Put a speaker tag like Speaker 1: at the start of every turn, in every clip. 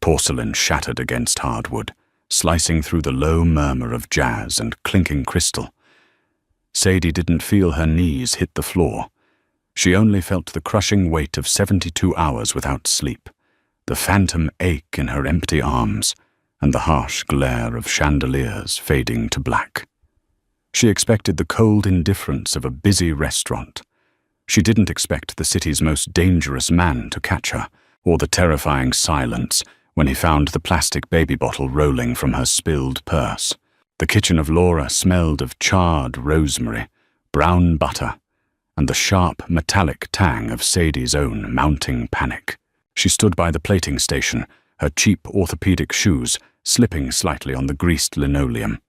Speaker 1: Porcelain shattered against hardwood, slicing through the low murmur of jazz and clinking crystal. Sadie didn't feel her knees hit the floor. She only felt the crushing weight of 72 hours without sleep, the phantom ache in her empty arms, and the harsh glare of chandeliers fading to black. She expected the cold indifference of a busy restaurant. She didn't expect the city's most dangerous man to catch her, or the terrifying silence when he found the plastic baby bottle rolling from her spilled purse. The kitchen of Laura smelled of charred rosemary, brown butter, and the sharp metallic tang of Sadie's own mounting panic. She stood by the plating station, her cheap orthopedic shoes slipping slightly on the greased linoleum.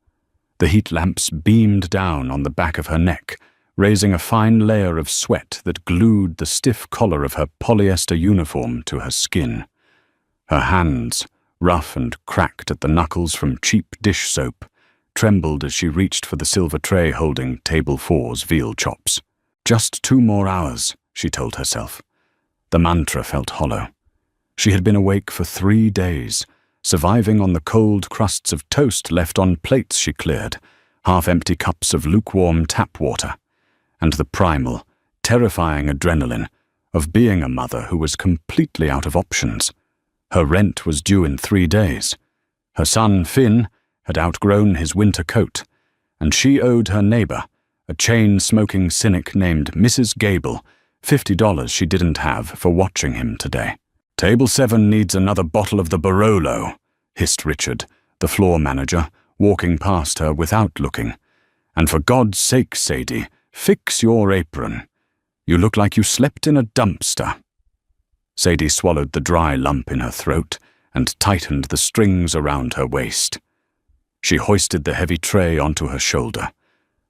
Speaker 1: The heat lamps beamed down on the back of her neck, raising a fine layer of sweat that glued the stiff collar of her polyester uniform to her skin. Her hands, rough and cracked at the knuckles from cheap dish soap, trembled as she reached for the silver tray holding Table 4's veal chops. Just 2 more hours, she told herself. The mantra felt hollow. She had been awake for 3 days, surviving on the cold crusts of toast left on plates she cleared, half-empty cups of lukewarm tap water, and the primal, terrifying adrenaline of being a mother who was completely out of options. Her rent was due in 3 days. Her son, Finn, had outgrown his winter coat, and she owed her neighbor, a chain-smoking cynic named Mrs. Gable, $50 she didn't have for watching him today. "Table 7 needs another bottle of the Barolo," hissed Richard, the floor manager, walking past her without looking. "And for God's sake, Sadie, fix your apron. You look like you slept in a dumpster." Sadie swallowed the dry lump in her throat and tightened the strings around her waist. She hoisted the heavy tray onto her shoulder.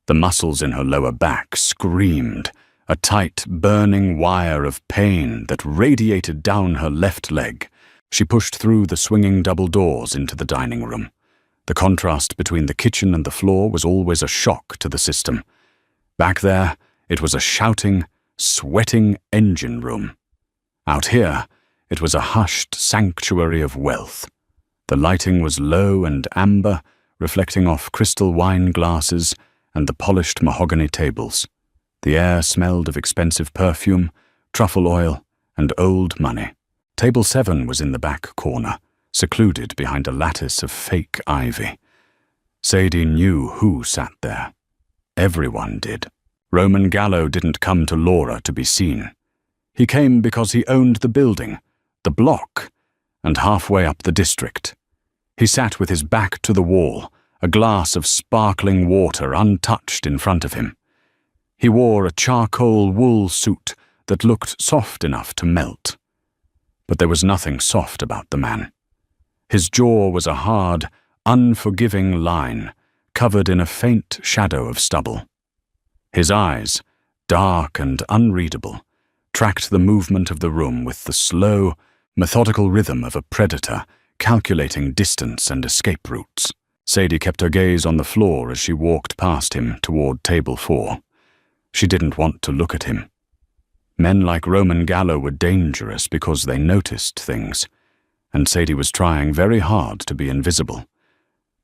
Speaker 1: The muscles in her lower back screamed, a tight, burning wire of pain that radiated down her left leg. She pushed through the swinging double doors into the dining room. The contrast between the kitchen and the floor was always a shock to the system. Back there, it was a shouting, sweating engine room. Out here, it was a hushed sanctuary of wealth. The lighting was low and amber, reflecting off crystal wine glasses and the polished mahogany tables. The air smelled of expensive perfume, truffle oil, and old money. Table 7 was in the back corner, secluded behind a lattice of fake ivy. Sadie knew who sat there. Everyone did. Roman Gallo didn't come to Laura to be seen. He came because he owned the building, the block, and halfway up the district. He sat with his back to the wall, a glass of sparkling water untouched in front of him. He wore a charcoal wool suit that looked soft enough to melt. But there was nothing soft about the man. His jaw was a hard, unforgiving line, covered in a faint shadow of stubble. His eyes, dark and unreadable, tracked the movement of the room with the slow, methodical rhythm of a predator calculating distance and escape routes. Sadie kept her gaze on the floor as she walked past him toward Table 4. She didn't want to look at him. Men like Roman Gallo were dangerous because they noticed things, and Sadie was trying very hard to be invisible.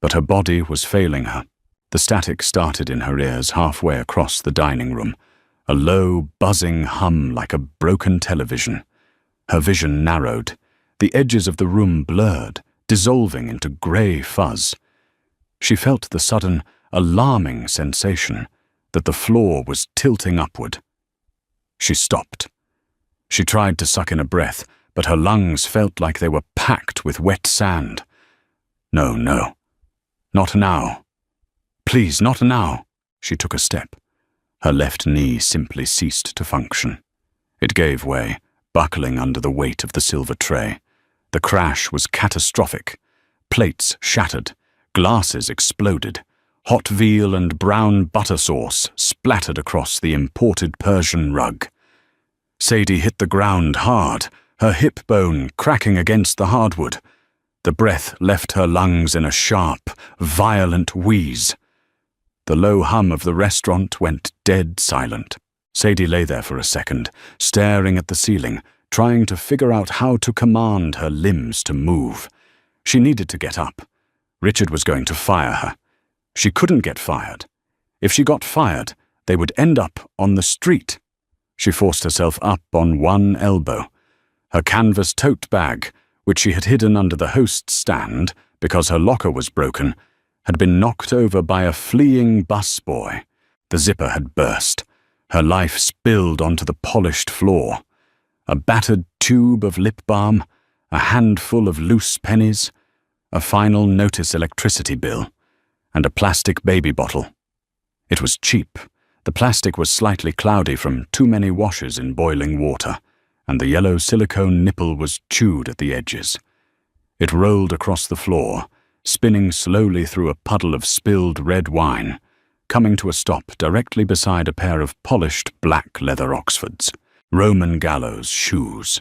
Speaker 1: But her body was failing her. The static started in her ears halfway across the dining room, a low, buzzing hum like a broken television. Her vision narrowed, the edges of the room blurred, dissolving into grey fuzz. She felt the sudden, alarming sensation that the floor was tilting upward. She stopped. She tried to suck in a breath, but her lungs felt like they were packed with wet sand. No, not now. Please, not now. She took a step. Her left knee simply ceased to function. It gave way, buckling under the weight of the silver tray. The crash was catastrophic. Plates shattered, glasses exploded. Hot veal and brown butter sauce splattered across the imported Persian rug. Sadie hit the ground hard, her hip bone cracking against the hardwood. The breath left her lungs in a sharp, violent wheeze. The low hum of the restaurant went dead silent. Sadie lay there for a second, staring at the ceiling, trying to figure out how to command her limbs to move. She needed to get up. Richard was going to fire her. She couldn't get fired. If she got fired, they would end up on the street. She forced herself up on one elbow. Her canvas tote bag, which she had hidden under the host's stand because her locker was broken, had been knocked over by a fleeing busboy. The zipper had burst. Her life spilled onto the polished floor. A battered tube of lip balm, a handful of loose pennies, a final notice electricity bill, and a plastic baby bottle. It was cheap. The plastic was slightly cloudy from too many washes in boiling water, and the yellow silicone nipple was chewed at the edges. It rolled across the floor, spinning slowly through a puddle of spilled red wine, coming to a stop directly beside a pair of polished black leather Oxfords, Roman gallows shoes.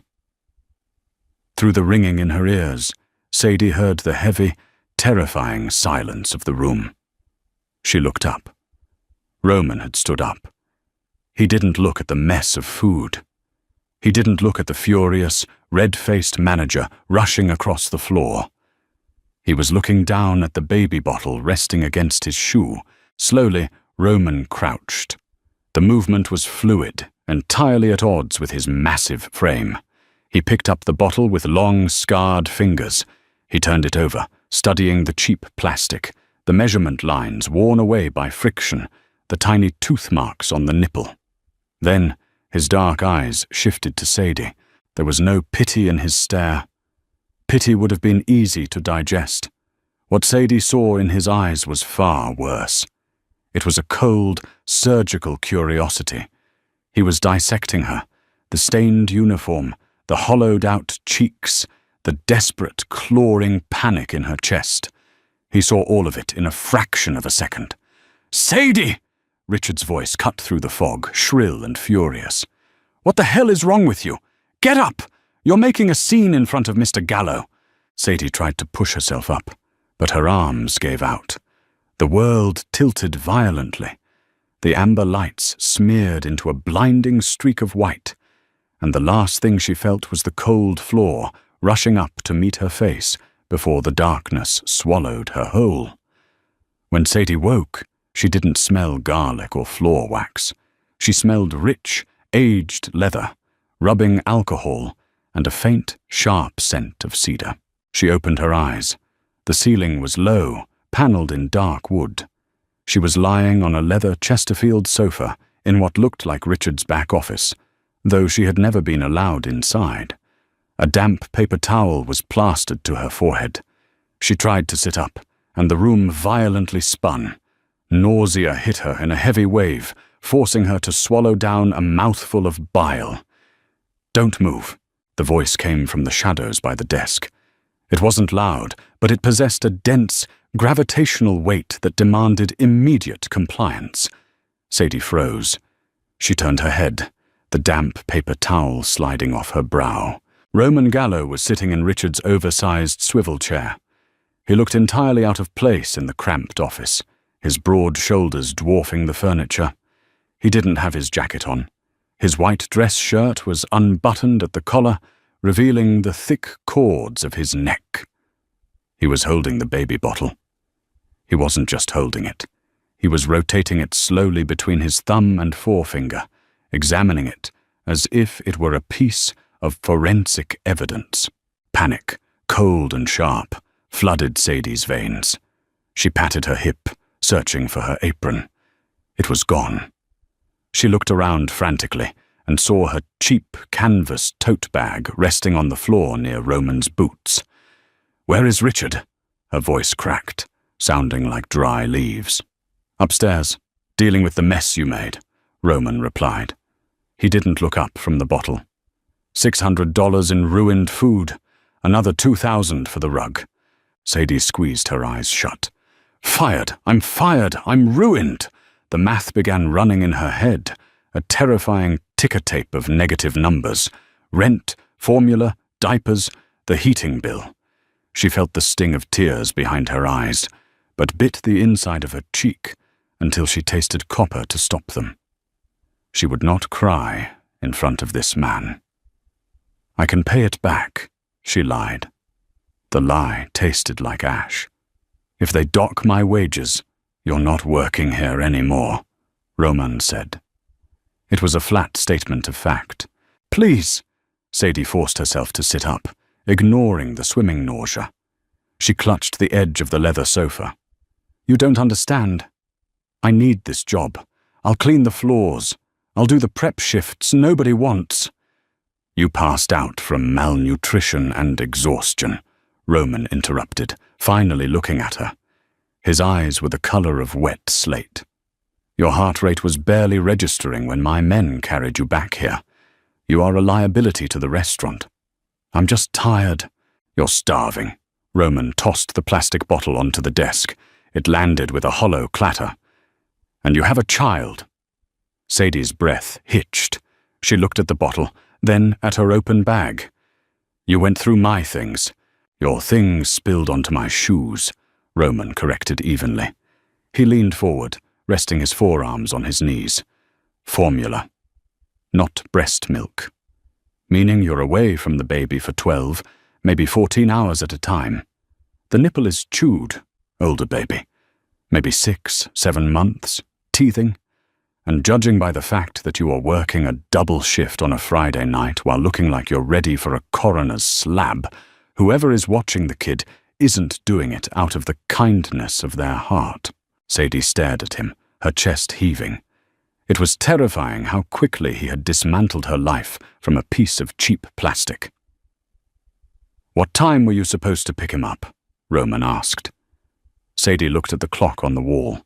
Speaker 1: Through the ringing in her ears, Sadie heard the heavy, terrifying silence of the room. She looked up. Roman had stood up. He didn't look at the mess of food. He didn't look at the furious, red-faced manager rushing across the floor. He was looking down at the baby bottle resting against his shoe. Slowly, Roman crouched. The movement was fluid, entirely at odds with his massive frame. He picked up the bottle with long, scarred fingers. He turned it over, studying the cheap plastic, the measurement lines worn away by friction, the tiny tooth marks on the nipple. Then, his dark eyes shifted to Sadie. There was no pity in his stare. Pity would have been easy to digest. What Sadie saw in his eyes was far worse. It was a cold, surgical curiosity. He was dissecting her, the stained uniform, the hollowed-out cheeks, the desperate, clawing panic in her chest. He saw all of it in a fraction of a second. "Sadie!" Richard's voice cut through the fog, shrill and furious. "What the hell is wrong with you? Get up! You're making a scene in front of Mr. Gallo." Sadie tried to push herself up, but her arms gave out. The world tilted violently. The amber lights smeared into a blinding streak of white, and the last thing she felt was the cold floor rushing up to meet her face before the darkness swallowed her whole. When Sadie woke, she didn't smell garlic or floor wax. She smelled rich, aged leather, rubbing alcohol, and a faint, sharp scent of cedar. She opened her eyes. The ceiling was low, panelled in dark wood. She was lying on a leather Chesterfield sofa in what looked like Richard's back office, though she had never been allowed inside. A damp paper towel was plastered to her forehead. She tried to sit up, and the room violently spun. Nausea hit her in a heavy wave, forcing her to swallow down a mouthful of bile. "Don't move," the voice came from the shadows by the desk. It wasn't loud, but it possessed a dense, gravitational weight that demanded immediate compliance. Sadie froze. She turned her head, the damp paper towel sliding off her brow. Roman Gallo was sitting in Richard's oversized swivel chair. He looked entirely out of place in the cramped office, his broad shoulders dwarfing the furniture. He didn't have his jacket on. His white dress shirt was unbuttoned at the collar, revealing the thick cords of his neck. He was holding the baby bottle. He wasn't just holding it. He was rotating it slowly between his thumb and forefinger, examining it as if it were a piece of forensic evidence. Panic, cold and sharp, flooded Sadie's veins. She patted her hip, searching for her apron. It was gone. She looked around frantically and saw her cheap canvas tote bag resting on the floor near Roman's boots. "Where is Richard?" Her voice cracked, sounding like dry leaves. "Upstairs, dealing with the mess you made," Roman replied. He didn't look up from the bottle. $600 in ruined food, another $2,000 for the rug. Sadie squeezed her eyes shut. "Fired! I'm fired! I'm ruined!" The math began running in her head, a terrifying ticker tape of negative numbers. Rent, formula, diapers, the heating bill. She felt the sting of tears behind her eyes, but bit the inside of her cheek until she tasted copper to stop them. She would not cry in front of this man. I can pay it back, she lied. The lie tasted like ash. If they dock my wages, you're not working here anymore, Roman said. It was a flat statement of fact. Please, Sadie forced herself to sit up, ignoring the swimming nausea. She clutched the edge of the leather sofa. You don't understand. I need this job. I'll clean the floors. I'll do the prep shifts nobody wants. You passed out from malnutrition and exhaustion, Roman interrupted, finally looking at her. His eyes were the color of wet slate. Your heart rate was barely registering when my men carried you back here. You are a liability to the restaurant. I'm just tired. You're starving. Roman tossed the plastic bottle onto the desk. It landed with a hollow clatter. And you have a child. Sadie's breath hitched. She looked at the bottle, then at her open bag. You went through my things. Your things spilled onto my shoes, Roman corrected evenly. He leaned forward, resting his forearms on his knees. Formula. Not breast milk. Meaning you're away from the baby for 12, maybe 14 hours at a time. The nipple is chewed, older baby. Maybe 6, 7 months, teething. And judging by the fact that you are working a double shift on a Friday night while looking like you're ready for a coroner's slab, whoever is watching the kid isn't doing it out of the kindness of their heart. Sadie stared at him, her chest heaving. It was terrifying how quickly he had dismantled her life from a piece of cheap plastic. What time were you supposed to pick him up? Roman asked. Sadie looked at the clock on the wall.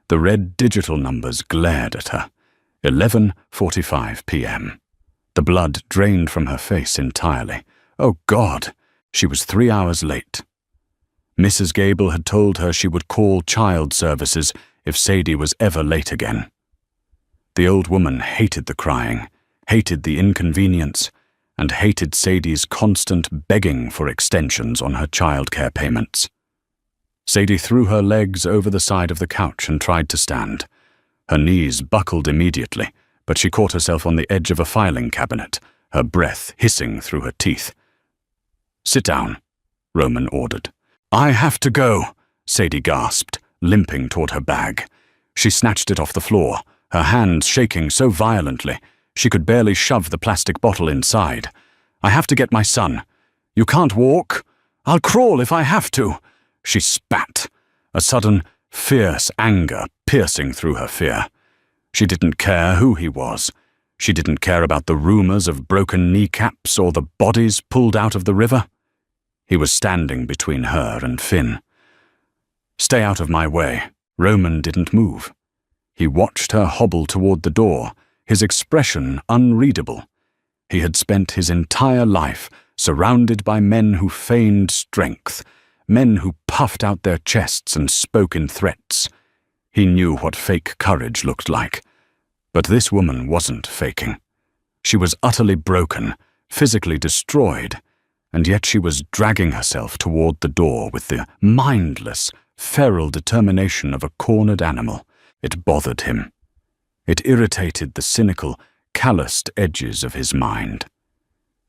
Speaker 1: The red digital numbers glared at her. 11:45 p.m. The blood drained from her face entirely. Oh, God! She was 3 hours late. Mrs. Gable had told her she would call child services if Sadie was ever late again. The old woman hated the crying, hated the inconvenience, and hated Sadie's constant begging for extensions on her childcare payments. Sadie threw her legs over the side of the couch and tried to stand. Her knees buckled immediately, but she caught herself on the edge of a filing cabinet, her breath hissing through her teeth. Sit down, Roman ordered. I have to go, Sadie gasped, limping toward her bag. She snatched it off the floor, her hands shaking so violently she could barely shove the plastic bottle inside. I have to get my son. You can't walk? I'll crawl if I have to. She spat, a sudden, fierce anger piercing through her fear. She didn't care who he was. She didn't care about the rumors of broken kneecaps or the bodies pulled out of the river. He was standing between her and Finn. Stay out of my way. Roman didn't move. He watched her hobble toward the door, his expression unreadable. He had spent his entire life surrounded by men who feigned strength, men who puffed out their chests and spoke in threats. He knew what fake courage looked like. But this woman wasn't faking. She was utterly broken, physically destroyed, and yet she was dragging herself toward the door with the mindless, feral determination of a cornered animal. It bothered him. It irritated the cynical, calloused edges of his mind.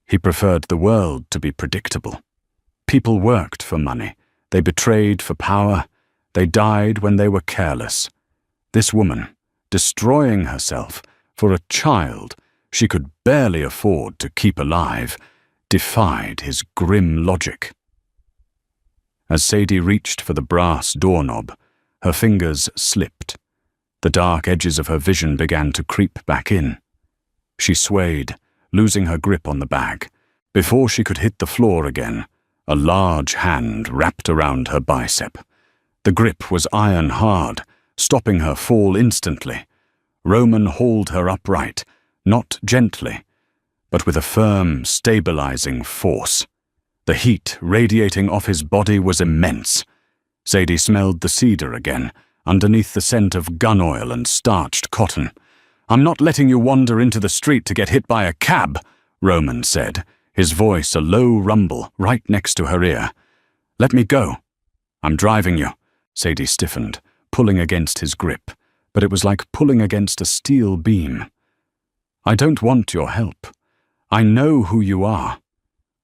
Speaker 1: He preferred the world to be predictable. People worked for money. They betrayed for power. They died when they were careless. This woman, destroying herself for a child she could barely afford to keep alive, defied his grim logic. As Sadie reached for the brass doorknob, her fingers slipped. The dark edges of her vision began to creep back in. She swayed, losing her grip on the bag. Before she could hit the floor again, a large hand wrapped around her bicep. The grip was iron hard, stopping her fall instantly. Roman hauled her upright, not gently, but with a firm, stabilizing force. The heat radiating off his body was immense. Sadie smelled the cedar again, underneath the scent of gun oil and starched cotton. I'm not letting you wander into the street to get hit by a cab, Roman said, his voice a low rumble right next to her ear. Let me go. I'm driving you. Sadie stiffened, pulling against his grip, but it was like pulling against a steel beam. I don't want your help. I know who you are.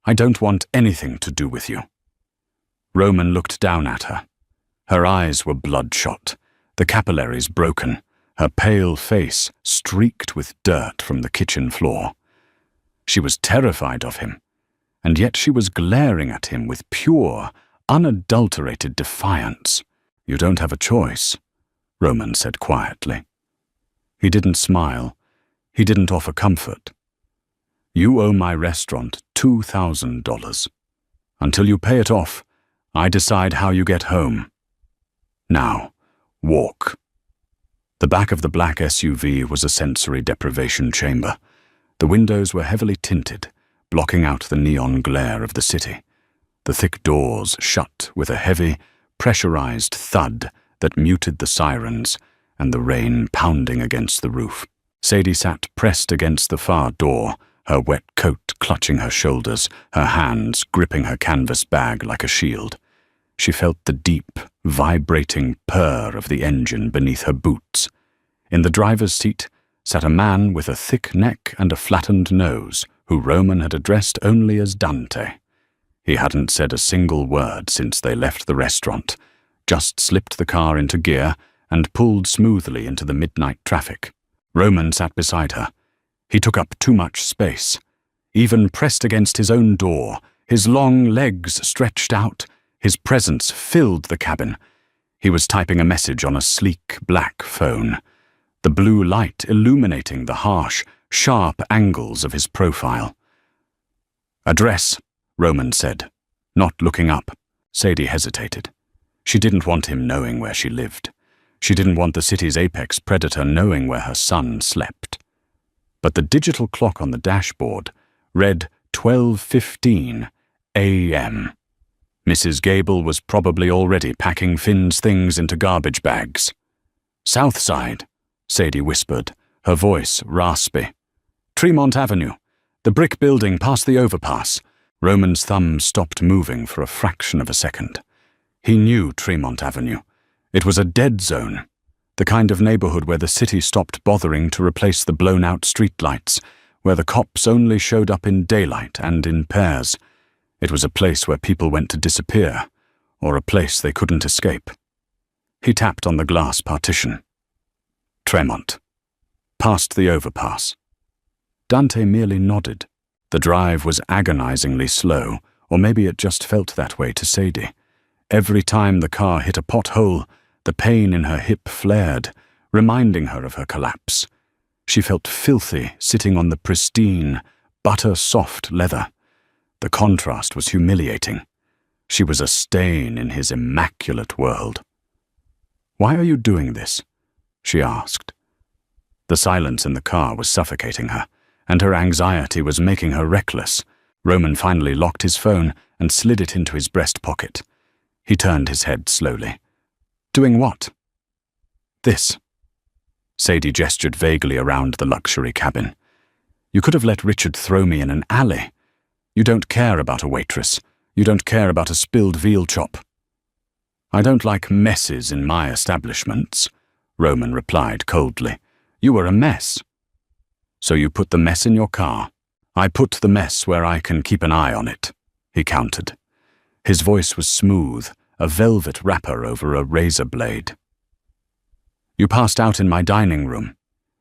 Speaker 1: I don't want anything to do with you." Roman looked down at her. Her eyes were bloodshot, the capillaries broken, her pale face streaked with dirt from the kitchen floor. She was terrified of him, and yet she was glaring at him with pure, unadulterated defiance. "You don't have a choice," Roman said quietly. He didn't smile. He didn't offer comfort. "You owe my restaurant $2,000. Until you pay it off, I decide how you get home. Now, walk." The back of the black SUV was a sensory deprivation chamber. The windows were heavily tinted, blocking out the neon glare of the city. The thick doors shut with a heavy, pressurized thud that muted the sirens and the rain pounding against the roof. Sadie sat pressed against the far door, her wet coat clutching her shoulders, her hands gripping her canvas bag like a shield. She felt the deep, vibrating purr of the engine beneath her boots. In the driver's seat sat a man with a thick neck and a flattened nose, who Roman had addressed only as Dante. He hadn't said a single word since they left the restaurant, just slipped the car into gear and pulled smoothly into the midnight traffic. Roman sat beside her. He took up too much space. Even pressed against his own door, his long legs stretched out, his presence filled the cabin. He was typing a message on a sleek black phone, the blue light illuminating the harsh, sharp angles of his profile. "Address," Roman said, not looking up. Sadie hesitated. She didn't want him knowing where she lived. She didn't want the city's apex predator knowing where her son slept. But the digital clock on the dashboard read 12:15 a.m. Mrs. Gable was probably already packing Finn's things into garbage bags. "South Side," Sadie whispered, her voice raspy. "Tremont Avenue, the brick building past the overpass." Roman's thumb stopped moving for a fraction of a second. He knew Tremont Avenue. It was a dead zone, the kind of neighborhood where the city stopped bothering to replace the blown-out streetlights, where the cops only showed up in daylight and in pairs. It was a place where people went to disappear, or a place they couldn't escape. He tapped on the glass partition. Tremont. Past the overpass. Dante merely nodded. The drive was agonizingly slow, or maybe it just felt that way to Sadie. Every time the car hit a pothole, the pain in her hip flared, reminding her of her collapse. She felt filthy sitting on the pristine, butter-soft leather. The contrast was humiliating. She was a stain in his immaculate world. "Why are you doing this?" she asked. The silence in the car was suffocating her, and her anxiety was making her reckless. Roman finally locked his phone and slid it into his breast pocket. He turned his head slowly. "Doing what?" "This." Sadie gestured vaguely around the luxury cabin. "You could have let Richard throw me in an alley. You don't care about a waitress. You don't care about a spilled veal chop." "I don't like messes in my establishments," Roman replied coldly. "You were a mess." "So you put the mess in your car?" "I put the mess where I can keep an eye on it," he countered. His voice was smooth, a velvet wrapper over a razor blade. "You passed out in my dining room.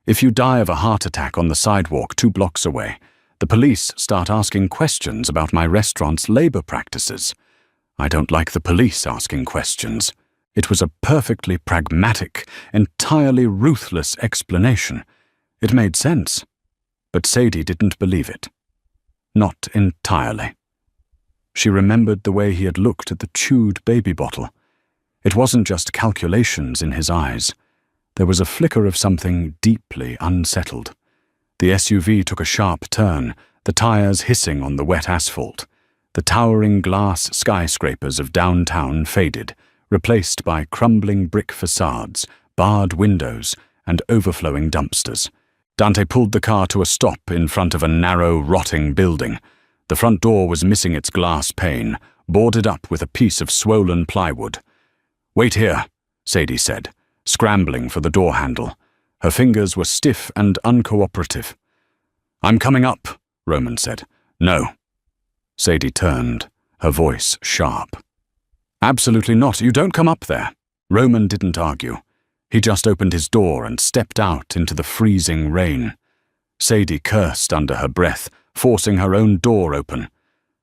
Speaker 1: If you die of a heart attack on the sidewalk 2 blocks away, the police start asking questions about my restaurant's labor practices. I don't like the police asking questions." It was a perfectly pragmatic, entirely ruthless explanation. It made sense, but Sadie didn't believe it. Not entirely. She remembered the way he had looked at the chewed baby bottle. It wasn't just calculations in his eyes. There was a flicker of something deeply unsettled. The SUV took a sharp turn, the tires hissing on the wet asphalt. The towering glass skyscrapers of downtown faded, replaced by crumbling brick facades, barred windows, and overflowing dumpsters. Dante pulled the car to a stop in front of a narrow, rotting building. The front door was missing its glass pane, boarded up with a piece of swollen plywood. "Wait here," Sadie said, scrambling for the door handle. Her fingers were stiff and uncooperative. "I'm coming up," Roman said. "No." Sadie turned, her voice sharp. "Absolutely not. You don't come up there." Roman didn't argue. He just opened his door and stepped out into the freezing rain. Sadie cursed under her breath, forcing her own door open.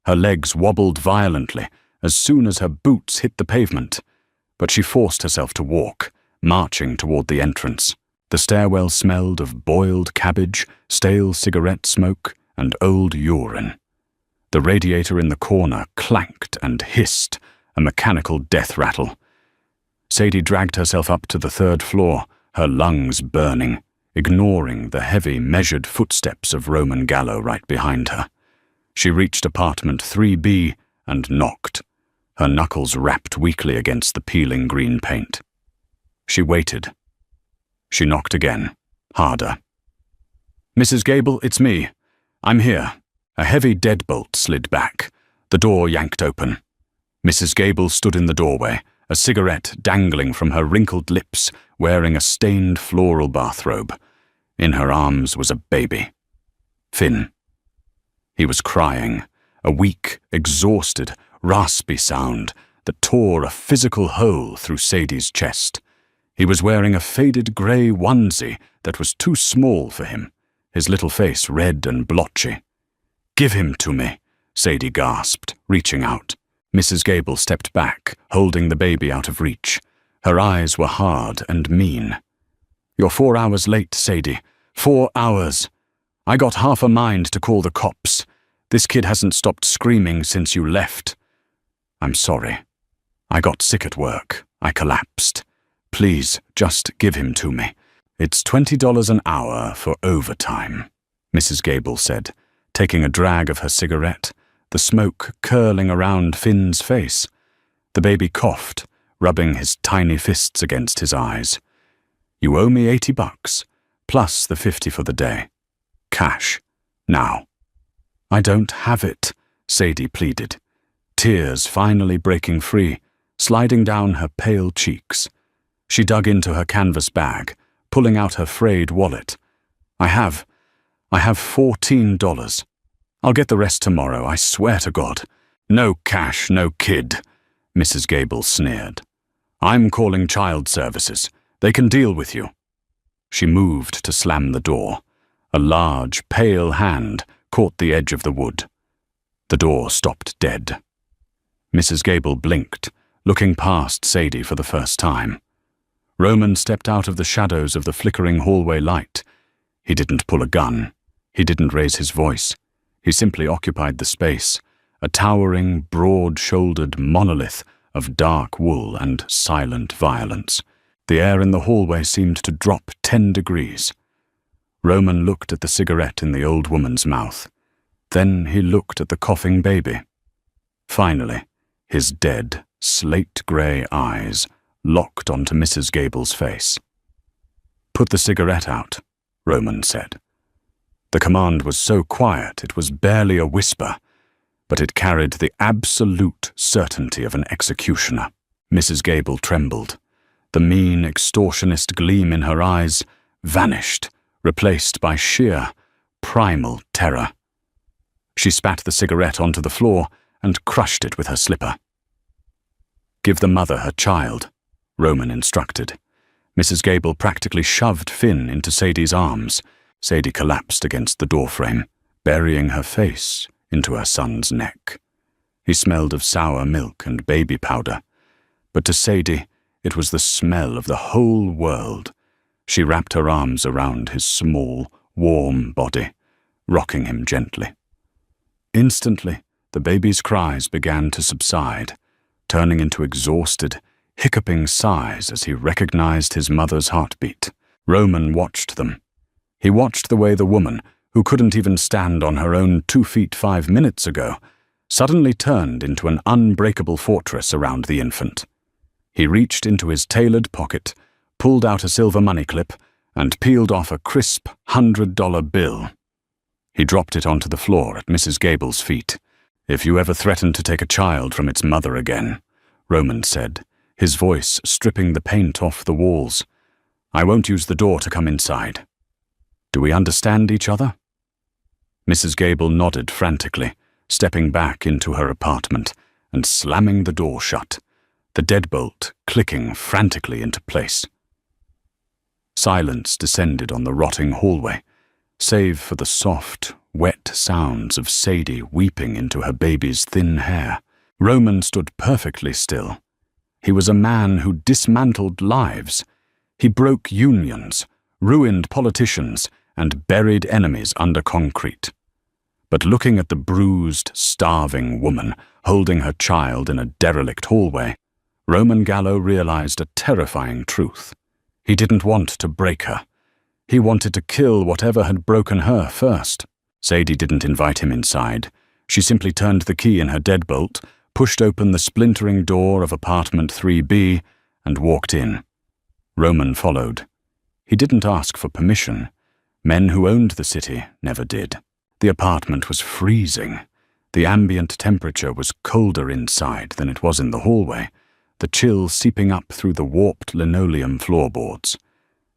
Speaker 1: Her legs wobbled violently as soon as her boots hit the pavement, but she forced herself to walk, marching toward the entrance. The stairwell smelled of boiled cabbage, stale cigarette smoke, and old urine. The radiator in the corner clanked and hissed, a mechanical death rattle. Sadie dragged herself up to the third floor, her lungs burning, ignoring the heavy, measured footsteps of Roman Gallo right behind her. She reached apartment 3B and knocked, her knuckles rapped weakly against the peeling green paint. She waited. She knocked again, harder. "Mrs. Gable, it's me. I'm here." A heavy deadbolt slid back. The door yanked open. Mrs. Gable stood in the doorway, a cigarette dangling from her wrinkled lips, wearing a stained floral bathrobe. In her arms was a baby. Finn. He was crying, a weak, exhausted, raspy sound that tore a physical hole through Sadie's chest. He was wearing a faded grey onesie that was too small for him, his little face red and blotchy. "Give him to me," Sadie gasped, reaching out. Mrs. Gable stepped back, holding the baby out of reach. Her eyes were hard and mean. "You're 4 hours late, Sadie. 4 hours. I got half a mind to call the cops. This kid hasn't stopped screaming since you left. I'm sorry. I got sick at work. I collapsed. Please, just give him to me. It's $20 an hour for overtime," Mrs. Gable said, taking a drag of her cigarette, the smoke curling around Finn's face. The baby coughed, rubbing his tiny fists against his eyes. "You owe me $80, plus the 50 for the day. Cash. Now." "I don't have it," Sadie pleaded, tears finally breaking free, sliding down her pale cheeks. She dug into her canvas bag, pulling out her frayed wallet. I have $14. I'll get the rest tomorrow, I swear to God." "No cash, no kid," Mrs. Gable sneered. "I'm calling child services. They can deal with you." She moved to slam the door. A large, pale hand caught the edge of the wood. The door stopped dead. Mrs. Gable blinked, looking past Sadie for the first time. Roman stepped out of the shadows of the flickering hallway light. He didn't pull a gun. He didn't raise his voice. He simply occupied the space, a towering, broad-shouldered monolith of dark wool and silent violence. The air in the hallway seemed to drop 10 degrees. Roman looked at the cigarette in the old woman's mouth. Then he looked at the coughing baby. Finally, his dead, slate-grey eyes locked onto Mrs. Gable's face. "Put the cigarette out," Roman said. The command was so quiet it was barely a whisper, but it carried the absolute certainty of an executioner. Mrs. Gable trembled. The mean, extortionist gleam in her eyes vanished, replaced by sheer, primal terror. She spat the cigarette onto the floor and crushed it with her slipper. "Give the mother her child," Roman instructed. Mrs. Gable practically shoved Finn into Sadie's arms. Sadie collapsed against the doorframe, burying her face into her son's neck. He smelled of sour milk and baby powder, but to Sadie it was the smell of the whole world. She wrapped her arms around his small, warm body, rocking him gently. Instantly, the baby's cries began to subside, turning into exhausted, hiccuping sighs as he recognized his mother's heartbeat. Roman watched them. He watched the way the woman, who couldn't even stand on her own 2 feet 5 minutes ago, suddenly turned into an unbreakable fortress around the infant. He reached into his tailored pocket, pulled out a silver money clip, and peeled off a crisp $100 bill. He dropped it onto the floor at Mrs. Gable's feet. "If you ever threaten to take a child from its mother again," Roman said, his voice stripping the paint off the walls, "I won't use the door to come inside. Do we understand each other?" Mrs. Gable nodded frantically, stepping back into her apartment and slamming the door shut, the deadbolt clicking frantically into place. Silence descended on the rotting hallway, save for the soft, wet sounds of Sadie weeping into her baby's thin hair. Roman stood perfectly still. He was a man who dismantled lives. He broke unions, ruined politicians, and buried enemies under concrete. But looking at the bruised, starving woman holding her child in a derelict hallway, Roman Gallo realized a terrifying truth. He didn't want to break her. He wanted to kill whatever had broken her first. Sadie didn't invite him inside. She simply turned the key in her deadbolt, pushed open the splintering door of apartment 3B, and walked in. Roman followed. He didn't ask for permission. Men who owned the city never did. The apartment was freezing. The ambient temperature was colder inside than it was in the hallway, the chill seeping up through the warped linoleum floorboards.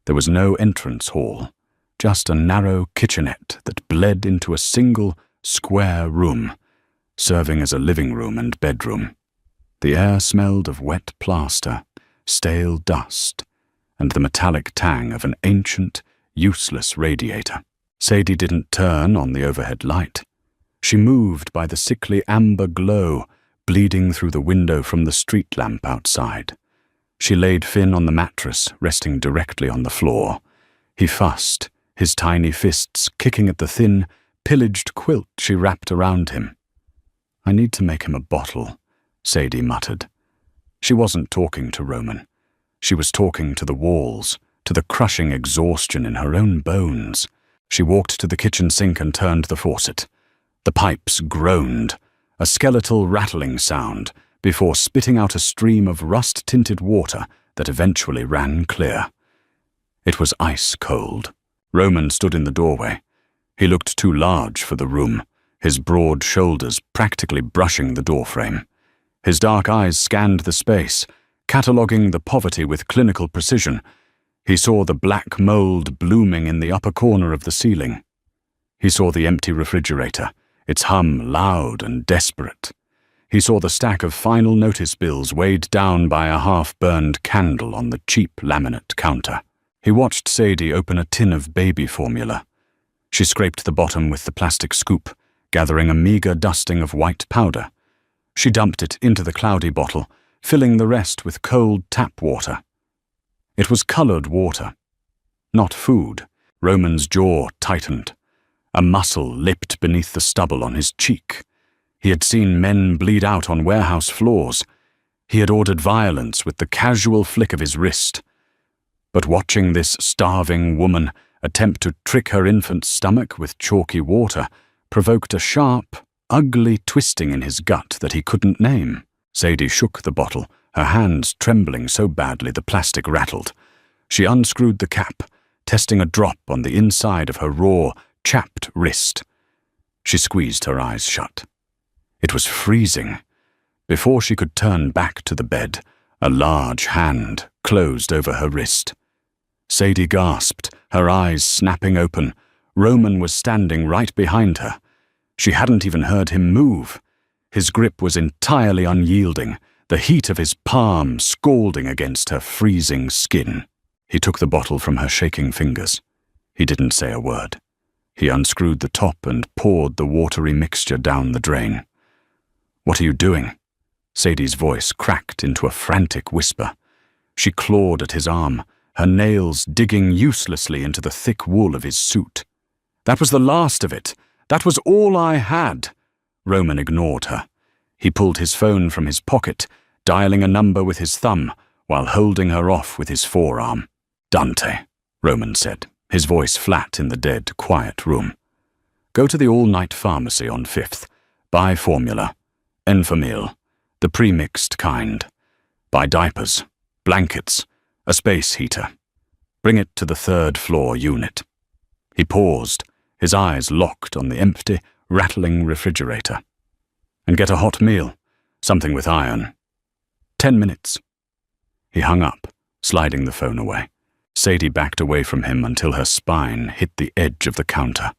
Speaker 1: There was no entrance hall, just a narrow kitchenette that bled into a single, square room, serving as a living room and bedroom. The air smelled of wet plaster, stale dust, and the metallic tang of an ancient, useless radiator. Sadie didn't turn on the overhead light. She moved by the sickly amber glow bleeding through the window from the street lamp outside. She laid Finn on the mattress, resting directly on the floor. He fussed, his tiny fists kicking at the thin, pillaged quilt she wrapped around him. "I need to make him a bottle," Sadie muttered. She wasn't talking to Roman. She was talking to the walls, to the crushing exhaustion in her own bones. She walked to the kitchen sink and turned the faucet. The pipes groaned, a skeletal rattling sound, before spitting out a stream of rust-tinted water that eventually ran clear. It was ice cold. Roman stood in the doorway. He looked too large for the room, his broad shoulders practically brushing the doorframe. His dark eyes scanned the space, cataloguing the poverty with clinical precision. He saw the black mold blooming in the upper corner of the ceiling. He saw the empty refrigerator, its hum loud and desperate. He saw the stack of final notice bills weighed down by a half-burned candle on the cheap laminate counter. He watched Sadie open a tin of baby formula. She scraped the bottom with the plastic scoop, gathering a meager dusting of white powder. She dumped it into the cloudy bottle, filling the rest with cold tap water. It was colored water, not food. Roman's jaw tightened. A muscle lipped beneath the stubble on his cheek. He had seen men bleed out on warehouse floors. He had ordered violence with the casual flick of his wrist. But watching this starving woman attempt to trick her infant's stomach with chalky water provoked a sharp, ugly twisting in his gut that he couldn't name. Sadie shook the bottle, her hands trembling so badly the plastic rattled. She unscrewed the cap, testing a drop on the inside of her raw, chapped wrist. She squeezed her eyes shut. It was freezing. Before she could turn back to the bed, a large hand closed over her wrist. Sadie gasped, her eyes snapping open. Roman was standing right behind her. She hadn't even heard him move. His grip was entirely unyielding, the heat of his palm scalding against her freezing skin. He took the bottle from her shaking fingers. He didn't say a word. He unscrewed the top and poured the watery mixture down the drain. "What are you doing?" Sadie's voice cracked into a frantic whisper. She clawed at his arm, her nails digging uselessly into the thick wool of his suit. "That was the last of it. That was all I had." Roman ignored her. He pulled his phone from his pocket, dialing a number with his thumb while holding her off with his forearm. "Dante," Roman said, his voice flat in the dead, quiet room. "Go to the all-night pharmacy on 5th. Buy formula. Enfamil, the pre-mixed kind. Buy diapers, blankets, a space heater. Bring it to the 3rd floor unit." He paused, his eyes locked on the empty, rattling refrigerator. "And get a hot meal, something with iron. 10 minutes. He hung up, sliding the phone away. Sadie backed away from him until her spine hit the edge of the counter.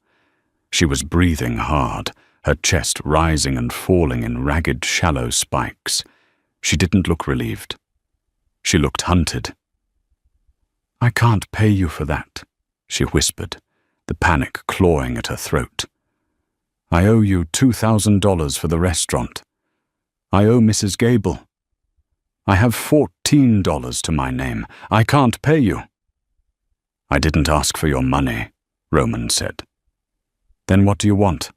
Speaker 1: She was breathing hard, her chest rising and falling in ragged, shallow spikes. She didn't look relieved. She looked hunted. "I can't pay you for that," she whispered, the panic clawing at her throat. "I owe you $2,000 for the restaurant. I owe Mrs. Gable. I have $14 to my name. I can't pay you." "I didn't ask for your money," Roman said. "Then what do you want?"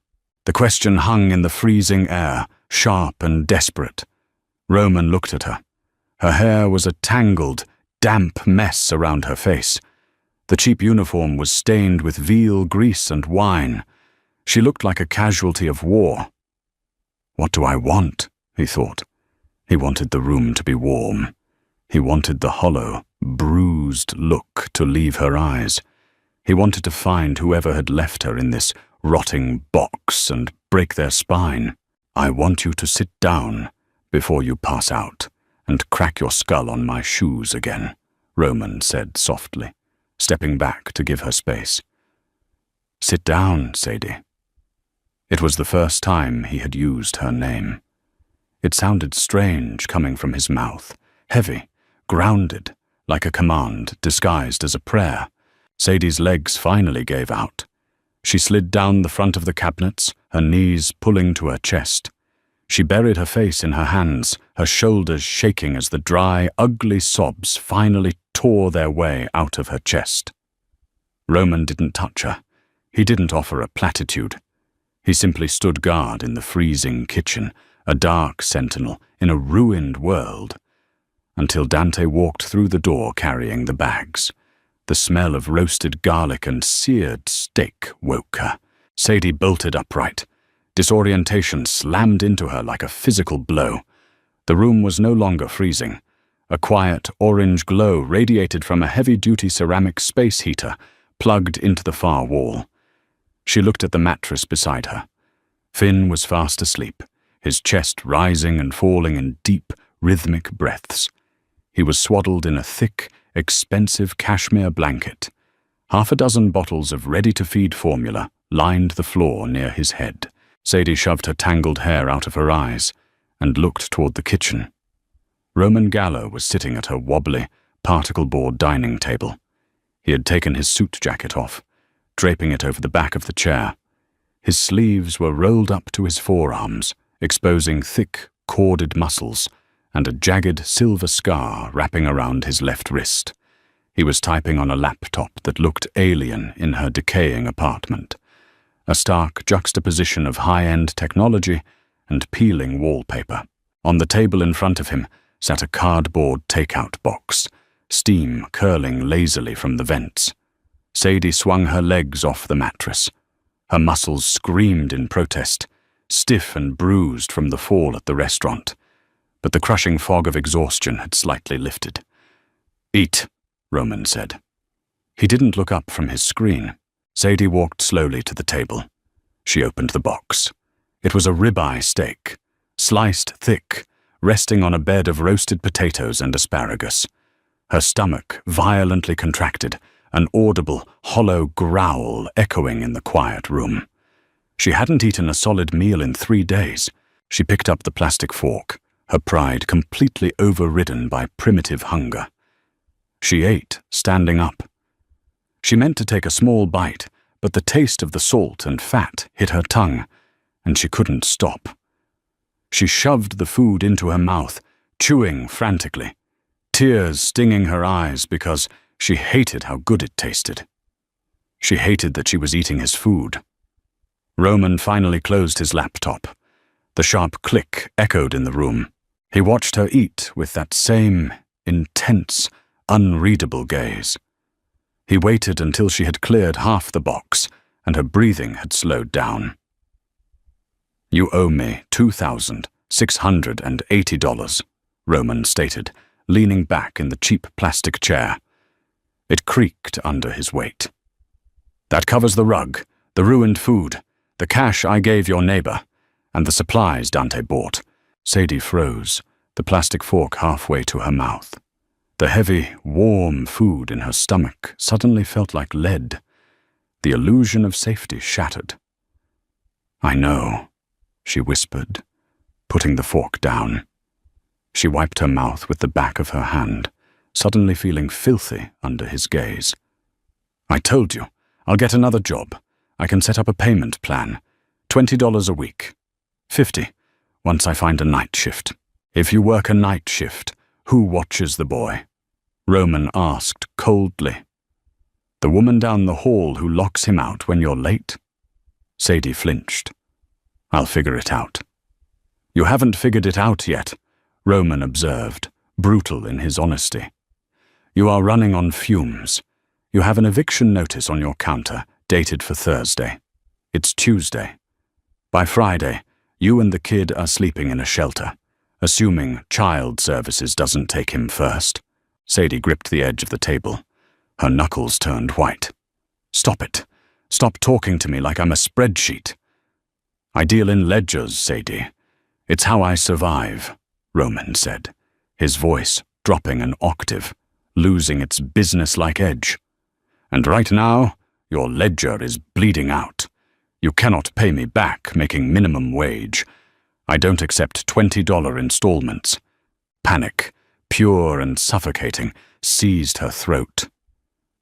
Speaker 1: The question hung in the freezing air, sharp and desperate. Roman looked at her. Her hair was a tangled, damp mess around her face. The cheap uniform was stained with veal grease and wine. She looked like a casualty of war. "What do I want?" he thought. He wanted the room to be warm. He wanted the hollow, bruised look to leave her eyes. He wanted to find whoever had left her in this rotting box and break their spine. "I want you to sit down before you pass out and crack your skull on my shoes again," Roman said softly, stepping back to give her space. "Sit down, Sadie." It was the first time he had used her name. It sounded strange coming from his mouth, heavy, grounded, like a command disguised as a prayer. Sadie's legs finally gave out. She slid down the front of the cabinets, her knees pulling to her chest. She buried her face in her hands, her shoulders shaking as the dry, ugly sobs finally tore their way out of her chest. Roman didn't touch her. He didn't offer a platitude. He simply stood guard in the freezing kitchen, a dark sentinel in a ruined world, until Dante walked through the door carrying the bags. The smell of roasted garlic and seared steak woke her. Sadie bolted upright. Disorientation slammed into her like a physical blow. The room was no longer freezing. A quiet orange glow radiated from a heavy-duty ceramic space heater plugged into the far wall. She looked at the mattress beside her. Finn was fast asleep, his chest rising and falling in deep, rhythmic breaths. He was swaddled in a thick, expensive cashmere blanket. Half a dozen bottles of ready-to-feed formula lined the floor near his head. Sadie shoved her tangled hair out of her eyes and looked toward the kitchen. Roman Gallo was sitting at her wobbly, particle-board dining table. He had taken his suit jacket off, draping it over the back of the chair. His sleeves were rolled up to his forearms, exposing thick, corded muscles and a jagged silver scar wrapping around his left wrist. He was typing on a laptop that looked alien in her decaying apartment, a stark juxtaposition of high-end technology and peeling wallpaper. On the table in front of him sat a cardboard takeout box, steam curling lazily from the vents. Sadie swung her legs off the mattress. Her muscles screamed in protest, stiff and bruised from the fall at the restaurant. But the crushing fog of exhaustion had slightly lifted. "Eat," Roman said. He didn't look up from his screen. Sadie walked slowly to the table. She opened the box. It was a ribeye steak, sliced thick, resting on a bed of roasted potatoes and asparagus. Her stomach violently contracted, an audible, hollow growl echoing in the quiet room. She hadn't eaten a solid meal in 3 days. She picked up the plastic fork, her pride completely overridden by primitive hunger. She ate, standing up. She meant to take a small bite, but the taste of the salt and fat hit her tongue, and she couldn't stop. She shoved the food into her mouth, chewing frantically, tears stinging her eyes because she hated how good it tasted. She hated that she was eating his food. Roman finally closed his laptop. The sharp click echoed in the room. He watched her eat with that same intense, unreadable gaze. He waited until she had cleared half the box and her breathing had slowed down. "You owe me $2,680, Roman stated, leaning back in the cheap plastic chair. It creaked under his weight. "That covers the rug, the ruined food, the cash I gave your neighbor, and the supplies Dante bought." Sadie froze, the plastic fork halfway to her mouth. The heavy, warm food in her stomach suddenly felt like lead. The illusion of safety shattered. "I know," she whispered, putting the fork down. She wiped her mouth with the back of her hand, suddenly feeling filthy under his gaze. I told you, I'll get another job. I can set up a payment plan. $20 a week. 50, once I find a night shift. If you work a night shift, who watches the boy? Roman asked coldly. The woman down the hall who locks him out when you're late? Sadie flinched. I'll figure it out. You haven't figured it out yet, Roman observed, brutal in his honesty. You are running on fumes. You have an eviction notice on your counter, dated for Thursday. It's Tuesday. By Friday, you and the kid are sleeping in a shelter, assuming child services doesn't take him first. Sadie gripped the edge of the table. Her knuckles turned white. Stop it. Stop talking to me like I'm a spreadsheet. I deal in ledgers, Sadie. It's how I survive, Roman said, his voice dropping an octave, losing its business-like edge. And right now, your ledger is bleeding out. You cannot pay me back making minimum wage. I don't accept $20 installments. Panic, pure and suffocating, seized her throat.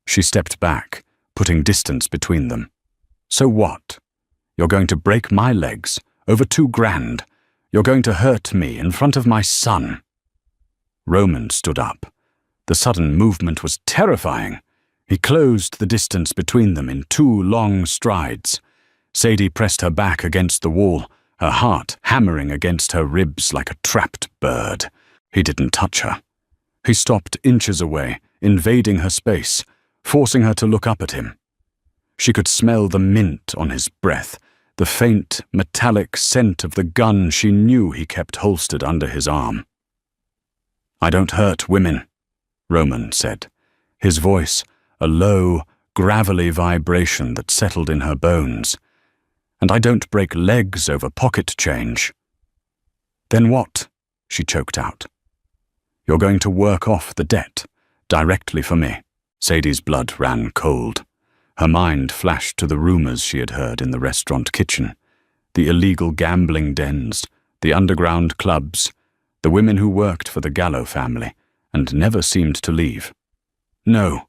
Speaker 1: She stepped back, putting distance between them. So what? You're going to break my legs, over $2,000. You're going to hurt me in front of my son. Roman stood up. The sudden movement was terrifying. He closed the distance between them in 2 long strides. Sadie pressed her back against the wall, her heart hammering against her ribs like a trapped bird. He didn't touch her. He stopped inches away, invading her space, forcing her to look up at him. She could smell the mint on his breath, the faint, metallic scent of the gun she knew he kept holstered under his arm. I don't hurt women, Roman said, his voice a low, gravelly vibration that settled in her bones. And I don't break legs over pocket change. Then what? She choked out. You're going to work off the debt, directly for me. Sadie's blood ran cold. Her mind flashed to the rumors she had heard in the restaurant kitchen, the illegal gambling dens, the underground clubs, the women who worked for the Gallo family and never seemed to leave. No,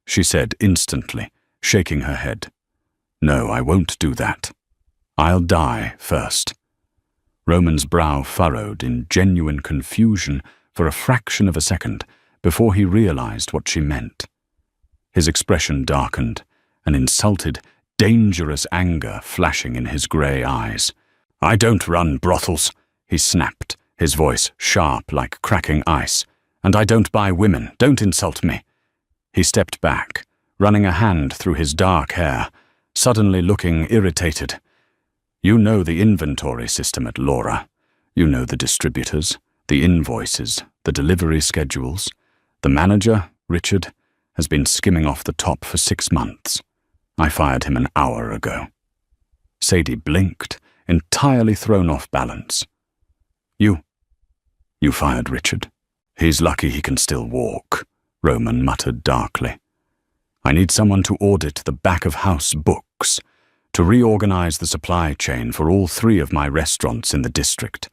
Speaker 1: she said instantly, shaking her head. No, I won't do that. I'll die first. Roman's brow furrowed in genuine confusion for a fraction of a second before he realized what she meant. His expression darkened, an insulted, dangerous anger flashing in his grey eyes. I don't run brothels, he snapped, his voice sharp like cracking ice. And I don't buy women, don't insult me. He stepped back, running a hand through his dark hair, suddenly looking irritated. You know the inventory system at Laura. You know the distributors, the invoices, the delivery schedules. The manager, Richard, has been skimming off the top for 6 months. I fired him an hour ago. Sadie blinked, entirely thrown off balance. You fired Richard? He's lucky he can still walk, Roman muttered darkly. I need someone to audit the back-of-house books, to reorganize the supply chain for all 3 of my restaurants in the district.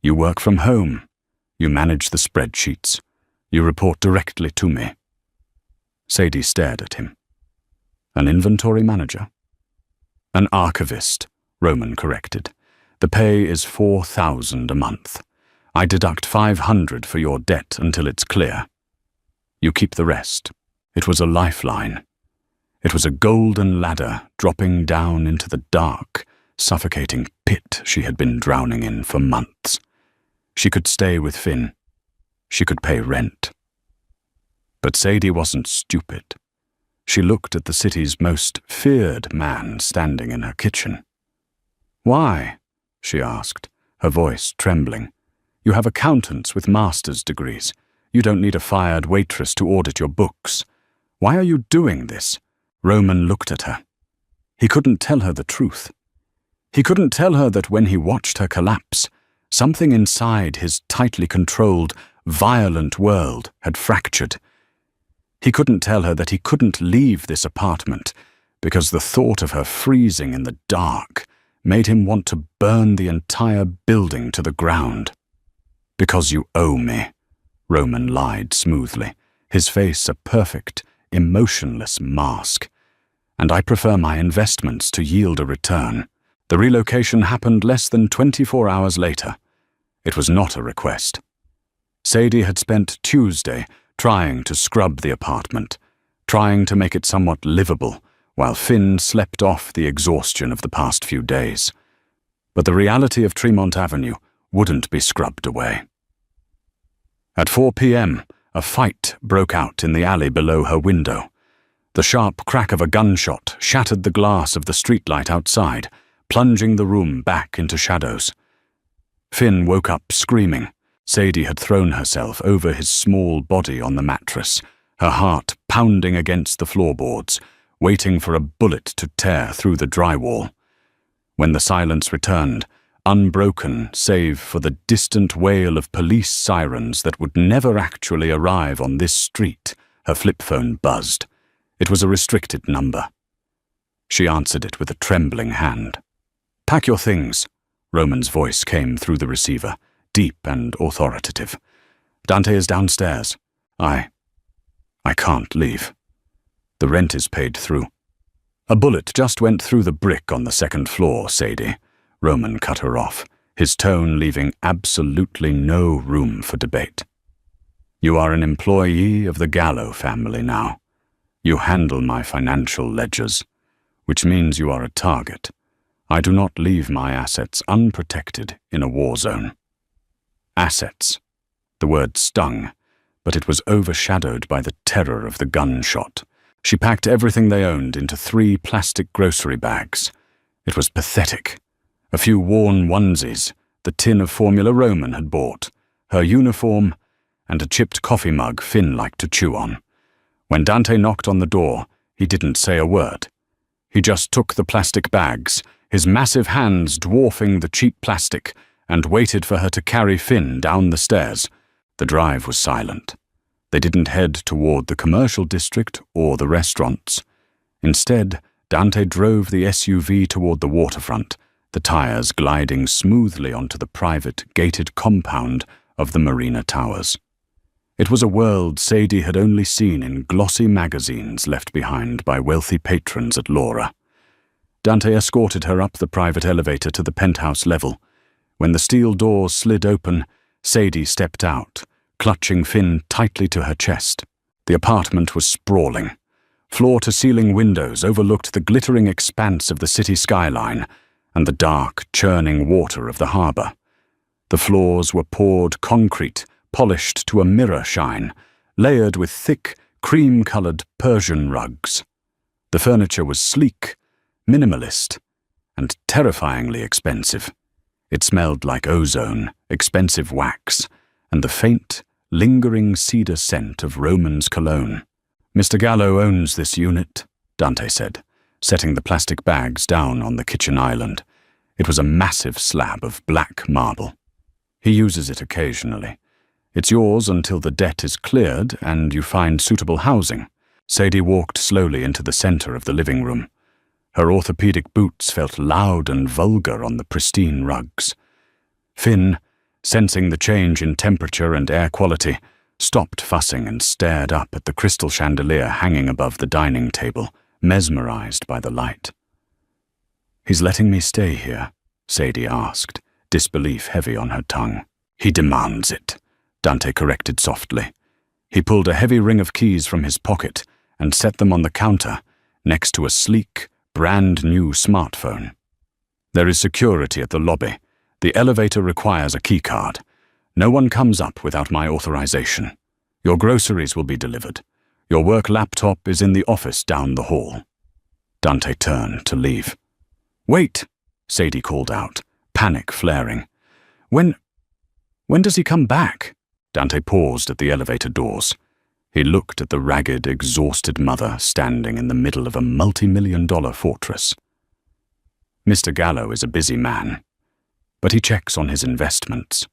Speaker 1: You work from home. You manage the spreadsheets. You report directly to me. Sadie stared at him. An inventory manager? An archivist, Roman corrected. The pay is $4,000 a month. I deduct $500 for your debt until it's clear. You keep the rest. It was a lifeline. It was a golden ladder dropping down into the dark, suffocating pit she had been drowning in for months. She could stay with Finn. She could pay rent. But Sadie wasn't stupid. She looked at the city's most feared man standing in her kitchen. Why? She asked, her voice trembling. You have accountants with master's degrees. You don't need a fired waitress to audit your books. Why are you doing this? Roman looked at her. He couldn't tell her the truth. He couldn't tell her that when he watched her collapse, something inside his tightly controlled, violent world had fractured. He couldn't tell her that he couldn't leave this apartment because the thought of her freezing in the dark made him want to burn the entire building to the ground. "Because you owe me," Roman lied smoothly, his face a perfect, emotionless mask. "And I prefer my investments to yield a return." The relocation happened less than 24 hours later. It was not a request. Sadie had spent Tuesday trying to scrub the apartment, trying to make it somewhat livable, while Finn slept off the exhaustion of the past few days. But the reality of Tremont Avenue wouldn't be scrubbed away. At 4 p.m., a fight broke out in the alley below her window. The sharp crack of a gunshot shattered the glass of the streetlight outside, plunging the room back into shadows. Finn woke up screaming. Sadie had thrown herself over his small body on the mattress, her heart pounding against the floorboards, waiting for a bullet to tear through the drywall. When the silence returned, unbroken save for the distant wail of police sirens that would never actually arrive on this street, her flip phone buzzed. It was a restricted number. She answered it with a trembling hand. "Pack your things," Roman's voice came through the receiver, deep and authoritative. "Dante is downstairs. I can't leave. The rent is paid through." "A bullet just went through the brick on the second floor, Sadie," Roman cut her off, his tone leaving absolutely no room for debate. "You are an employee of the Gallo family now. You handle my financial ledgers, which means you are a target. I do not leave my assets unprotected in a war zone." Assets. The word stung, but it was overshadowed by the terror of the gunshot. She packed everything they owned into 3 plastic grocery bags. It was pathetic. A few worn onesies, the tin of formula Roman had bought, her uniform, and a chipped coffee mug Finn liked to chew on. When Dante knocked on the door, he didn't say a word. He just took the plastic bags, his massive hands dwarfing the cheap plastic, and waited for her to carry Finn down the stairs. The drive was silent. They didn't head toward the commercial district or the restaurants. Instead, Dante drove the SUV toward the waterfront, the tires gliding smoothly onto the private, gated compound of the Marina Towers. It was a world Sadie had only seen in glossy magazines left behind by wealthy patrons at Laura. Dante escorted her up the private elevator to the penthouse level. When the steel doors slid open, Sadie stepped out, clutching Finn tightly to her chest. The apartment was sprawling. Floor-to-ceiling windows overlooked the glittering expanse of the city skyline and the dark, churning water of the harbor. The floors were poured concrete, polished to a mirror shine, layered with thick, cream-colored Persian rugs. The furniture was sleek, minimalist, and terrifyingly expensive. It smelled like ozone, expensive wax, and the faint, lingering cedar scent of Roman's cologne. "Mr. Gallo owns this unit," Dante said, setting the plastic bags down on the kitchen island. It was a massive slab of black marble. "He uses it occasionally. It's yours until the debt is cleared and you find suitable housing." Sadie walked slowly into the center of the living room. Her orthopedic boots felt loud and vulgar on the pristine rugs. Finn, sensing the change in temperature and air quality, stopped fussing and stared up at the crystal chandelier hanging above the dining table, mesmerized by the light. "He's letting me stay here?" Sadie asked, disbelief heavy on her tongue. "He demands it," Dante corrected softly. He pulled a heavy ring of keys from his pocket and set them on the counter, next to a sleek, brand-new smartphone. "There is security at the lobby. The elevator requires a keycard. No one comes up without my authorization. Your groceries will be delivered. Your work laptop is in the office down the hall." Dante turned to leave. "Wait," Sadie called out, panic flaring. When does he come back?" Dante paused at the elevator doors. He looked at the ragged, exhausted mother standing in the middle of a multi-million-dollar fortress. "Mr. Gallo is a busy man, but he checks on his investments."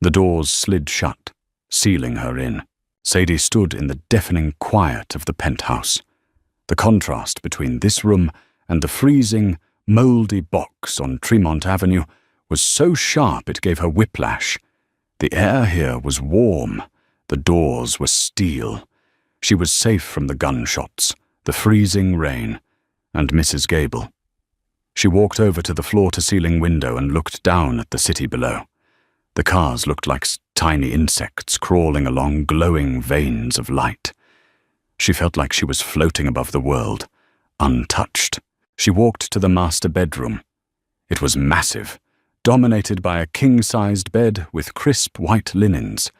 Speaker 1: The doors slid shut, sealing her in. Sadie stood in the deafening quiet of the penthouse. The contrast between this room and the freezing, mouldy box on Tremont Avenue was so sharp it gave her whiplash. The air here was warm. The doors were steel. She was safe from the gunshots, the freezing rain, and Mrs. Gable. She walked over to the floor-to-ceiling window and looked down at the city below. The cars looked like tiny insects crawling along glowing veins of light. She felt like she was floating above the world, untouched. She walked to the master bedroom. It was massive, dominated by a king-sized bed with crisp white linens.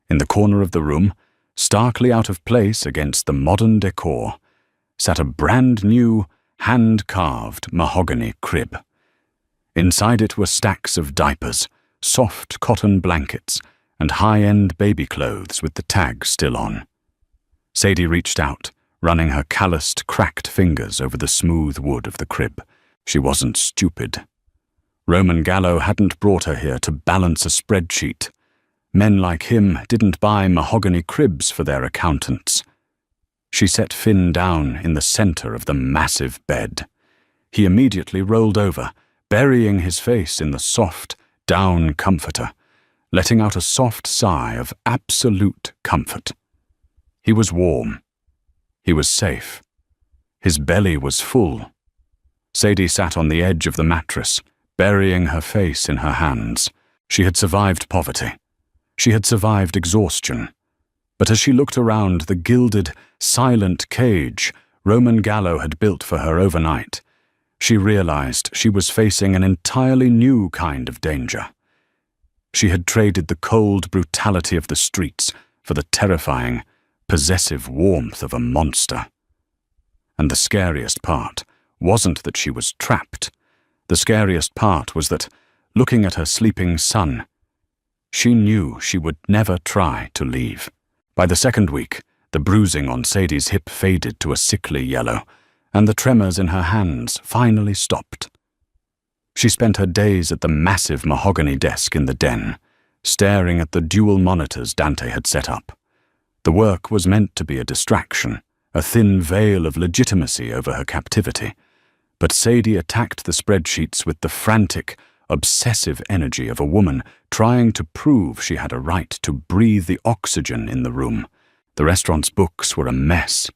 Speaker 1: In the corner of the room, starkly out of place against the modern decor, sat a brand-new, hand-carved mahogany crib. Inside it were stacks of diapers, soft cotton blankets, and high-end baby clothes with the tag still on. Sadie reached out, running her calloused, cracked fingers over the smooth wood of the crib. She wasn't stupid. Roman Gallo hadn't brought her here to balance a spreadsheet. Men like him didn't buy mahogany cribs for their accountants. She set Finn down in the center of the massive bed. He immediately rolled over, burying his face in the soft, down comforter, letting out a soft sigh of absolute comfort. He was warm. He was safe. His belly was full. Sadie sat on the edge of the mattress, burying her face in her hands. She had survived poverty. She had survived exhaustion. But as she looked around the gilded, silent cage Roman Gallo had built for her overnight, she realized she was facing an entirely new kind of danger. She had traded the cold brutality of the streets for the terrifying, possessive warmth of a monster. And the scariest part wasn't that she was trapped. The scariest part was that, looking at her sleeping son, she knew she would never try to leave. By the second week, the bruising on Sadie's hip faded to a sickly yellow, and the tremors in her hands finally stopped. She spent her days at the massive mahogany desk in the den, staring at the dual monitors Dante had set up. The work was meant to be a distraction, a thin veil of legitimacy over her captivity, but Sadie attacked the spreadsheets with the frantic, obsessive energy of a woman trying to prove she had a right to breathe the oxygen in the room. The restaurant's books were a mess.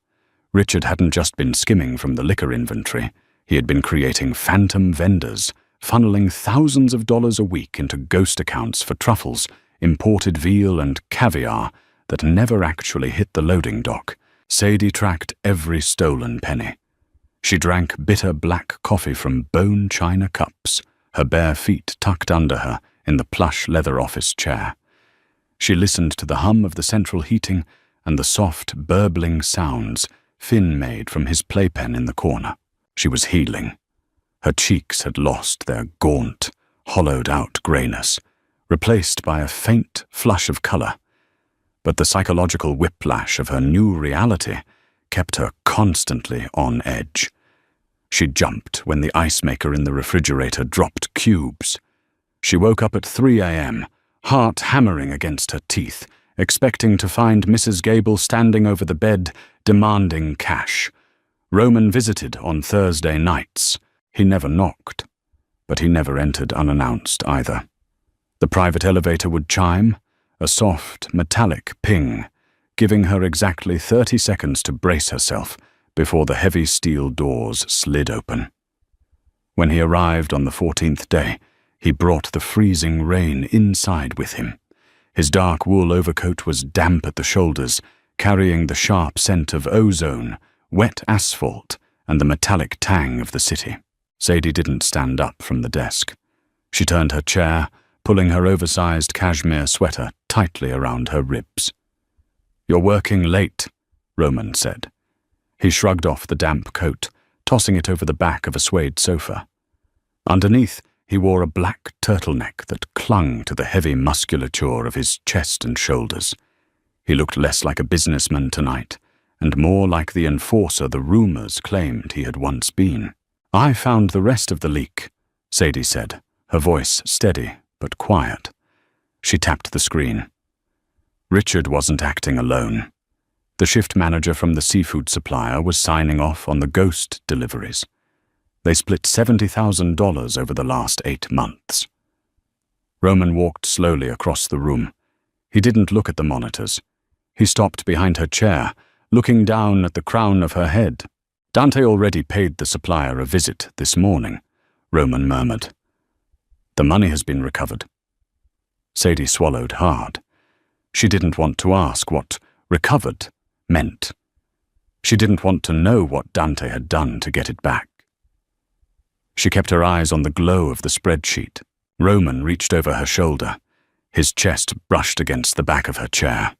Speaker 1: Richard hadn't just been skimming from the liquor inventory. He had been creating phantom vendors, funneling thousands of dollars a week into ghost accounts for truffles, imported veal and caviar that never actually hit the loading dock. Sadie tracked every stolen penny. She drank bitter black coffee from bone china cups, her bare feet tucked under her in the plush leather office chair. She listened to the hum of the central heating and the soft, burbling sounds Finn made from his playpen in the corner. She was healing. Her cheeks had lost their gaunt, hollowed-out grayness, replaced by a faint flush of color. But the psychological whiplash of her new reality kept her constantly on edge. She jumped when the ice maker in the refrigerator dropped cubes. She woke up at 3 a.m., heart hammering against her teeth, expecting to find Mrs. Gable standing over the bed, demanding cash. Roman visited on Thursday nights. He never knocked, but he never entered unannounced either. The private elevator would chime, a soft, metallic ping, giving her exactly 30 seconds to brace herself before the heavy steel doors slid open. When he arrived on the 14th day, he brought the freezing rain inside with him. His dark wool overcoat was damp at the shoulders, carrying the sharp scent of ozone, wet asphalt, and the metallic tang of the city. Sadie didn't stand up from the desk. She turned her chair, pulling her oversized cashmere sweater tightly around her ribs. "You're working late," Roman said. He shrugged off the damp coat, tossing it over the back of a suede sofa. Underneath, he wore a black turtleneck that clung to the heavy musculature of his chest and shoulders. He looked less like a businessman tonight, and more like the enforcer the rumors claimed he had once been. "I found the rest of the leak," Sadie said, her voice steady but quiet. She tapped the screen. Richard wasn't acting alone. The shift manager from the seafood supplier was signing off on the ghost deliveries. They split $70,000 over the last 8 months. Roman walked slowly across the room. He didn't look at the monitors. He stopped behind her chair, looking down at the crown of her head. Dante already paid the supplier a visit this morning, Roman murmured. The money has been recovered. Sadie swallowed hard. She didn't want to ask what recovered meant. She didn't want to know what Dante had done to get it back. She kept her eyes on the glow of the spreadsheet. Roman reached over her shoulder. His chest brushed against the back of her chair.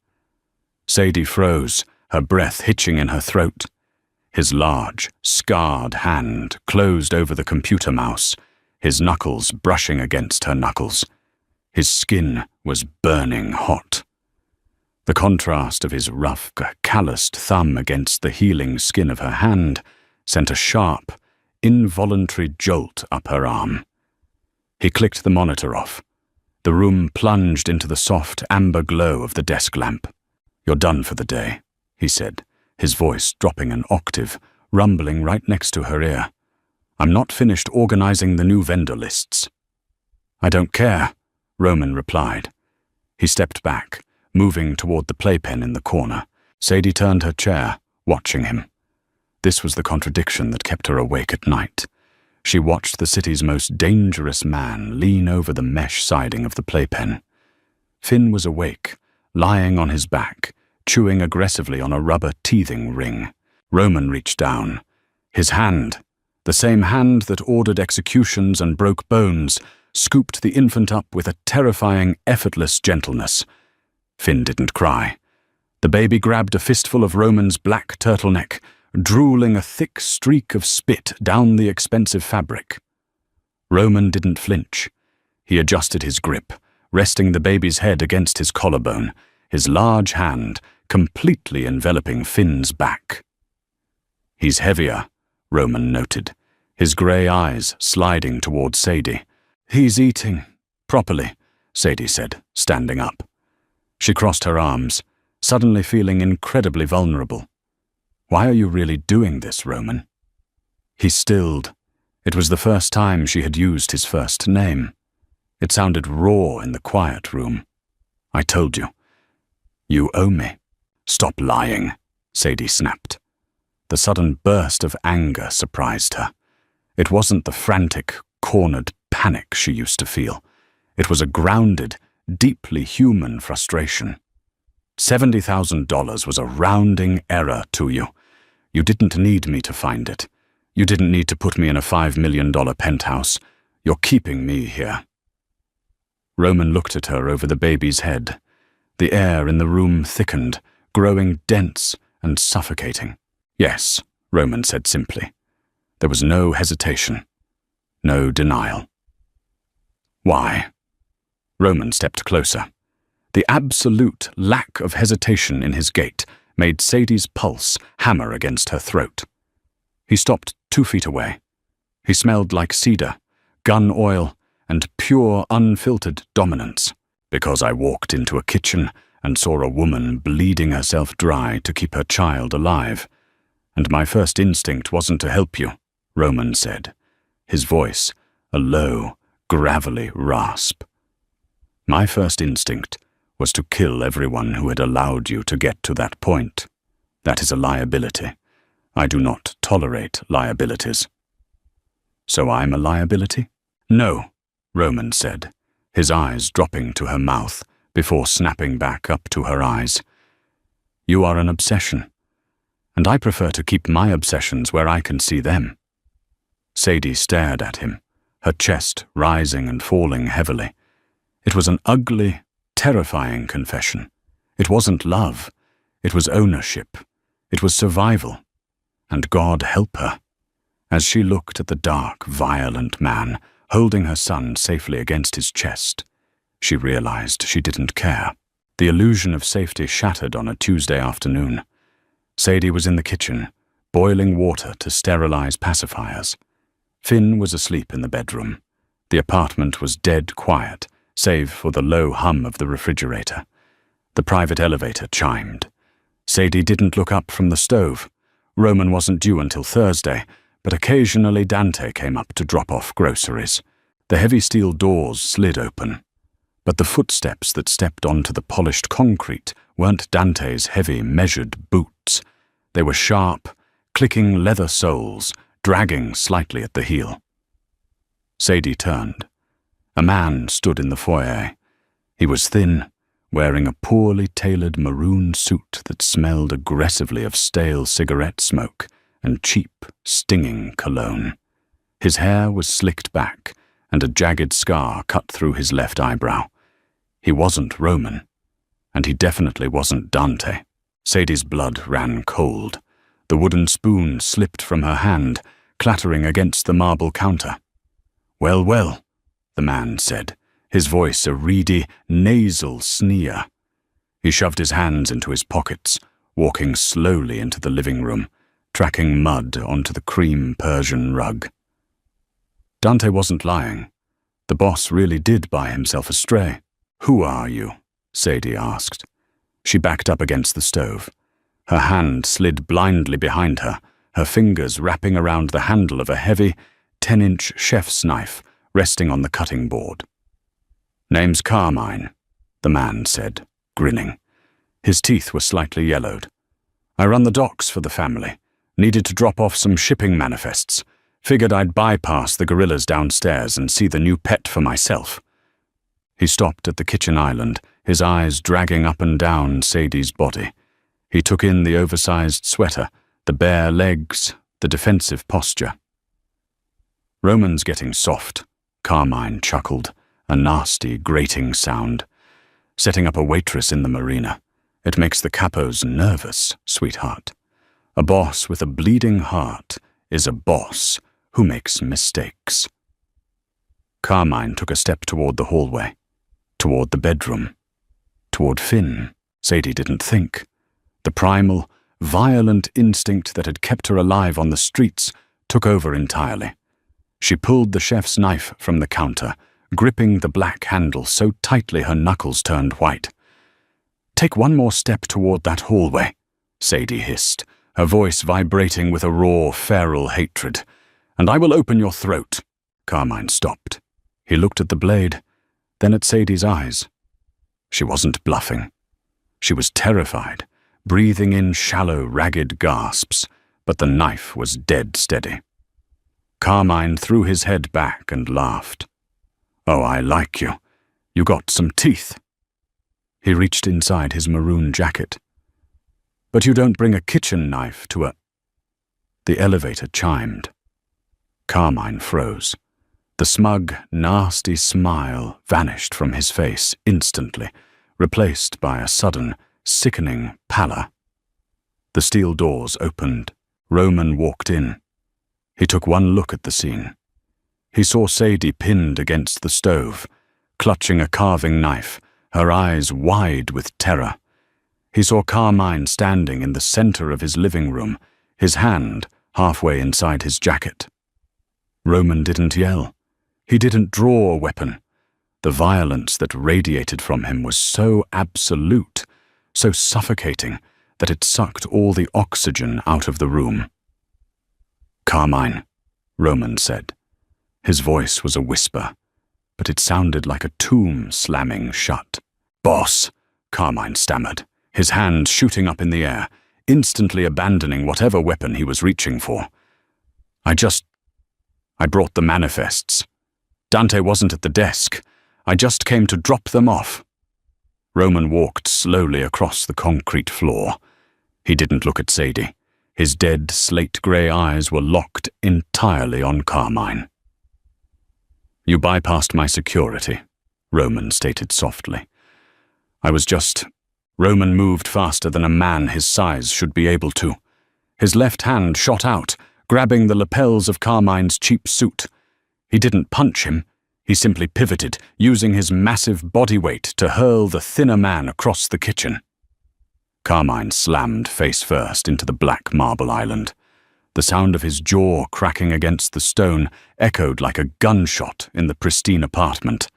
Speaker 1: Sadie froze, her breath hitching in her throat. His large, scarred hand closed over the computer mouse, his knuckles brushing against her knuckles. His skin was burning hot. The contrast of his rough, calloused thumb against the healing skin of her hand sent a sharp, involuntary jolt up her arm. He clicked the monitor off. The room plunged into the soft, amber glow of the desk lamp. "You're done for the day," he said, his voice dropping an octave, rumbling right next to her ear. "I'm not finished organizing the new vendor lists." "I don't care," Roman replied. He stepped back, moving toward the playpen in the corner. Sadie turned her chair, watching him. This was the contradiction that kept her awake at night. She watched the city's most dangerous man lean over the mesh siding of the playpen. Finn was awake, lying on his back, chewing aggressively on a rubber teething ring. Roman reached down. His hand, the same hand that ordered executions and broke bones, scooped the infant up with a terrifying, effortless gentleness. Finn didn't cry. The baby grabbed a fistful of Roman's black turtleneck, drooling a thick streak of spit down the expensive fabric. Roman didn't flinch. He adjusted his grip, resting the baby's head against his collarbone, his large hand completely enveloping Finn's back. "He's heavier," Roman noted, his grey eyes sliding toward Sadie. "He's eating properly," Sadie said, standing up. She crossed her arms, suddenly feeling incredibly vulnerable. "Why are you really doing this, Roman?" He stilled. It was the first time she had used his first name. It sounded raw in the quiet room. "I told you. You owe me." "Stop lying," Sadie snapped. The sudden burst of anger surprised her. It wasn't the frantic, cornered panic she used to feel. It was a grounded, deeply human frustration. $70,000 was a rounding error to you. You didn't need me to find it. You didn't need to put me in a $5 million penthouse. You're keeping me here. Roman looked at her over the baby's head. The air in the room thickened, growing dense and suffocating. "Yes," Roman said simply. There was no hesitation, no denial. "Why?" Roman stepped closer. The absolute lack of hesitation in his gait made Sadie's pulse hammer against her throat. He stopped 2 feet away. He smelled like cedar, gun oil, and pure, unfiltered dominance. "Because I walked into a kitchen and saw a woman bleeding herself dry to keep her child alive. And my first instinct wasn't to help you," Roman said, his voice a low, gravelly rasp. "My first instinct was to kill everyone who had allowed you to get to that point. That is a liability. I do not tolerate liabilities." "So I'm a liability?" "No," Roman said, his eyes dropping to her mouth before snapping back up to her eyes. "You are an obsession, and I prefer to keep my obsessions where I can see them." Sadie stared at him, her chest rising and falling heavily. It was an ugly, terrifying confession. It wasn't love. It was ownership. It was survival. And God help her. As she looked at the dark, violent man holding her son safely against his chest, she realized she didn't care. The illusion of safety shattered on a Tuesday afternoon. Sadie was in the kitchen, boiling water to sterilize pacifiers. Finn was asleep in the bedroom. The apartment was dead quiet, save for the low hum of the refrigerator. The private elevator chimed. Sadie didn't look up from the stove. Roman wasn't due until Thursday, but occasionally Dante came up to drop off groceries. The heavy steel doors slid open, but the footsteps that stepped onto the polished concrete weren't Dante's heavy, measured boots. They were sharp, clicking leather soles, dragging slightly at the heel. Sadie turned. A man stood in the foyer. He was thin, wearing a poorly tailored maroon suit that smelled aggressively of stale cigarette smoke and cheap, stinging cologne. His hair was slicked back, and a jagged scar cut through his left eyebrow. He wasn't Roman, and he definitely wasn't Dante. Sadie's blood ran cold. The wooden spoon slipped from her hand, clattering against the marble counter. "Well, well," the man said, his voice a reedy, nasal sneer. He shoved his hands into his pockets, walking slowly into the living room, tracking mud onto the cream Persian rug. Dante wasn't lying. The boss really did buy himself a stray. "Who are you?" Sadie asked. She backed up against the stove. Her hand slid blindly behind her, her fingers wrapping around the handle of a heavy, 10-inch chef's knife resting on the cutting board. "Name's Carmine," the man said, grinning. His teeth were slightly yellowed. "I run the docks for the family. Needed to drop off some shipping manifests. Figured I'd bypass the gorillas downstairs and see the new pet for myself." He stopped at the kitchen island, his eyes dragging up and down Sadie's body. He took in the oversized sweater, the bare legs, the defensive posture. "Roman's getting soft," Carmine chuckled, a nasty, grating sound. "Setting up a waitress in the marina. It makes the capos nervous, sweetheart. A boss with a bleeding heart is a boss who makes mistakes." Carmine took a step toward the hallway, toward the bedroom, toward Finn. Sadie didn't think. The primal, violent instinct that had kept her alive on the streets took over entirely. She pulled the chef's knife from the counter, gripping the black handle so tightly her knuckles turned white. "Take one more step toward that hallway," Sadie hissed, her voice vibrating with a raw, feral hatred. "And I will open your throat." Carmine stopped. He looked at the blade, then at Sadie's eyes. She wasn't bluffing. She was terrified, breathing in shallow, ragged gasps, but the knife was dead steady. Carmine threw his head back and laughed. "Oh, I like you. You got some teeth." He reached inside his maroon jacket. "But you don't bring a kitchen knife to a—" The elevator chimed. Carmine froze. The smug, nasty smile vanished from his face instantly, replaced by a sudden, sickening pallor. The steel doors opened. Roman walked in. He took one look at the scene. He saw Sadie pinned against the stove, clutching a carving knife, her eyes wide with terror. He saw Carmine standing in the center of his living room, his hand halfway inside his jacket. Roman didn't yell. He didn't draw a weapon. The violence that radiated from him was so absolute, so suffocating, that it sucked all the oxygen out of the room. "Carmine," Roman said. His voice was a whisper, but it sounded like a tomb slamming shut. "Boss," Carmine stammered, his hand shooting up in the air, instantly abandoning whatever weapon he was reaching for. I brought the manifests. Dante wasn't at the desk. I just came to drop them off." Roman walked slowly across the concrete floor. He didn't look at Sadie. His dead, slate-grey eyes were locked entirely on Carmine. "You bypassed my security," Roman stated softly. Roman moved faster than a man his size should be able to. His left hand shot out, grabbing the lapels of Carmine's cheap suit. He didn't punch him. He simply pivoted, using his massive body weight to hurl the thinner man across the kitchen. Carmine slammed face first into the black marble island. The sound of his jaw cracking against the stone echoed like a gunshot in the pristine apartment.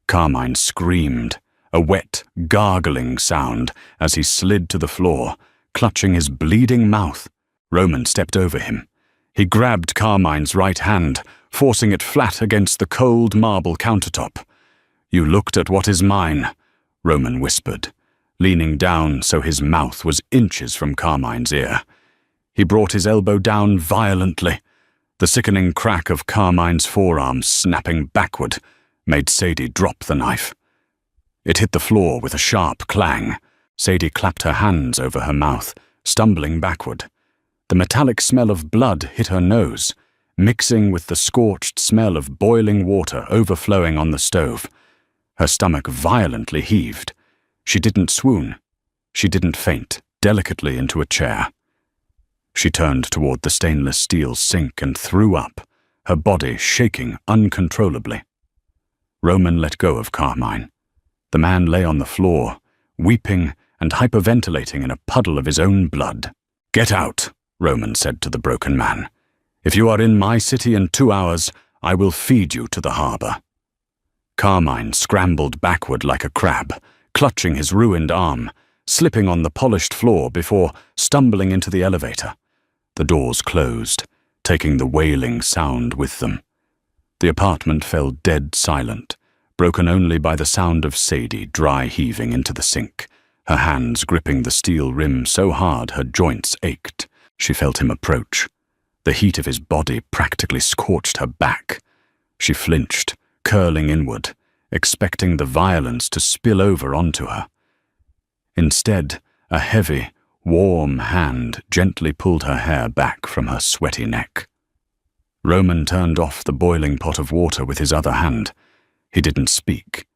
Speaker 1: Carmine screamed, a wet, gargling sound as he slid to the floor, clutching his bleeding mouth. Roman stepped over him. He grabbed Carmine's right hand, forcing it flat against the cold marble countertop. "You looked at what is mine," Roman whispered, leaning down so his mouth was inches from Carmine's ear. He brought his elbow down violently. The sickening crack of Carmine's forearm snapping backward made Sadie drop the knife. It hit the floor with a sharp clang. Sadie clapped her hands over her mouth, stumbling backward. The metallic smell of blood hit her nose, mixing with the scorched smell of boiling water overflowing on the stove. Her stomach violently heaved. She didn't swoon. She didn't faint delicately into a chair. She turned toward the stainless steel sink and threw up, her body shaking uncontrollably. Roman let go of Carmine. The man lay on the floor, weeping and hyperventilating in a puddle of his own blood. "Get out," Roman said to the broken man. "If you are in my city in 2 hours, I will feed you to the harbor." Carmine scrambled backward like a crab, clutching his ruined arm, slipping on the polished floor before stumbling into the elevator. The doors closed, taking the wailing sound with them. The apartment fell dead silent, broken only by the sound of Sadie dry heaving into the sink, her hands gripping the steel rim so hard her joints ached. She felt him approach. The heat of his body practically scorched her back. She flinched, curling inward, expecting the violence to spill over onto her. Instead, a heavy, warm hand gently pulled her hair back from her sweaty neck. Roman turned off the boiling pot of water with his other hand. He didn't speak.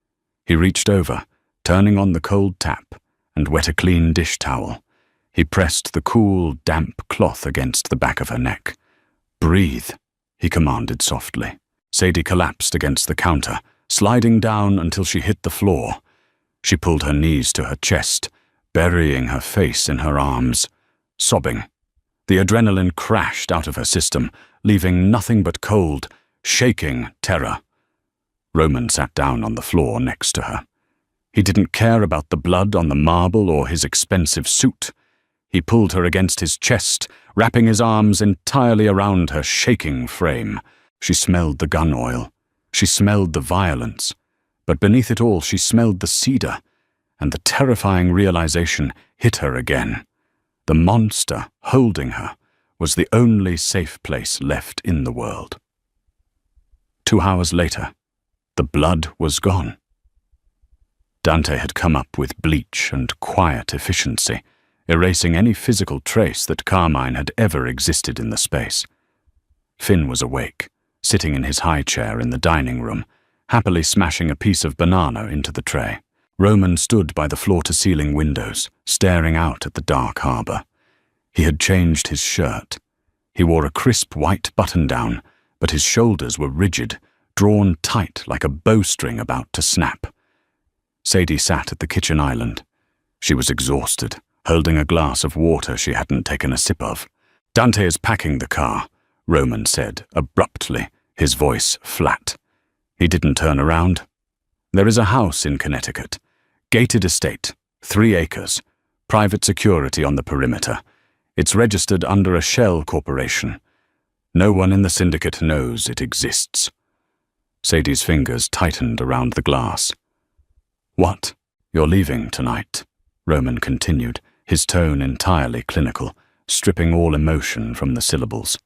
Speaker 1: He reached over, turning on the cold tap, and wet a clean dish towel. He pressed the cool, damp cloth against the back of her neck. "Breathe," he commanded softly. Sadie collapsed against the counter, sliding down until she hit the floor. She pulled her knees to her chest, burying her face in her arms, sobbing. The adrenaline crashed out of her system, leaving nothing but cold, shaking terror. Roman sat down on the floor next to her. He didn't care about the blood on the marble or his expensive suit. He pulled her against his chest, wrapping his arms entirely around her shaking frame. She smelled the gun oil. She smelled the violence. But beneath it all, she smelled the cedar, and the terrifying realization hit her again. The monster holding her was the only safe place left in the world. 2 hours later, the blood was gone. Dante had come up with bleach and quiet efficiency, erasing any physical trace that Carmine had ever existed in the space. Finn was awake, sitting in his high chair in the dining room, happily smashing a piece of banana into the tray. Roman stood by the floor-to-ceiling windows, staring out at the dark harbor. He had changed his shirt. He wore a crisp white button-down, but his shoulders were rigid, drawn tight like a bowstring about to snap. Sadie sat at the kitchen island. She was exhausted, holding a glass of water she hadn't taken a sip of. "Dante is packing the car," Roman said, abruptly, his voice flat. He didn't turn around. "There is a house in Connecticut. Gated estate, 3 acres, private security on the perimeter. It's registered under a shell corporation. No one in the syndicate knows it exists." Sadie's fingers tightened around the glass. "What? You're leaving tonight?" Roman continued, his tone entirely clinical, stripping all emotion from the syllables.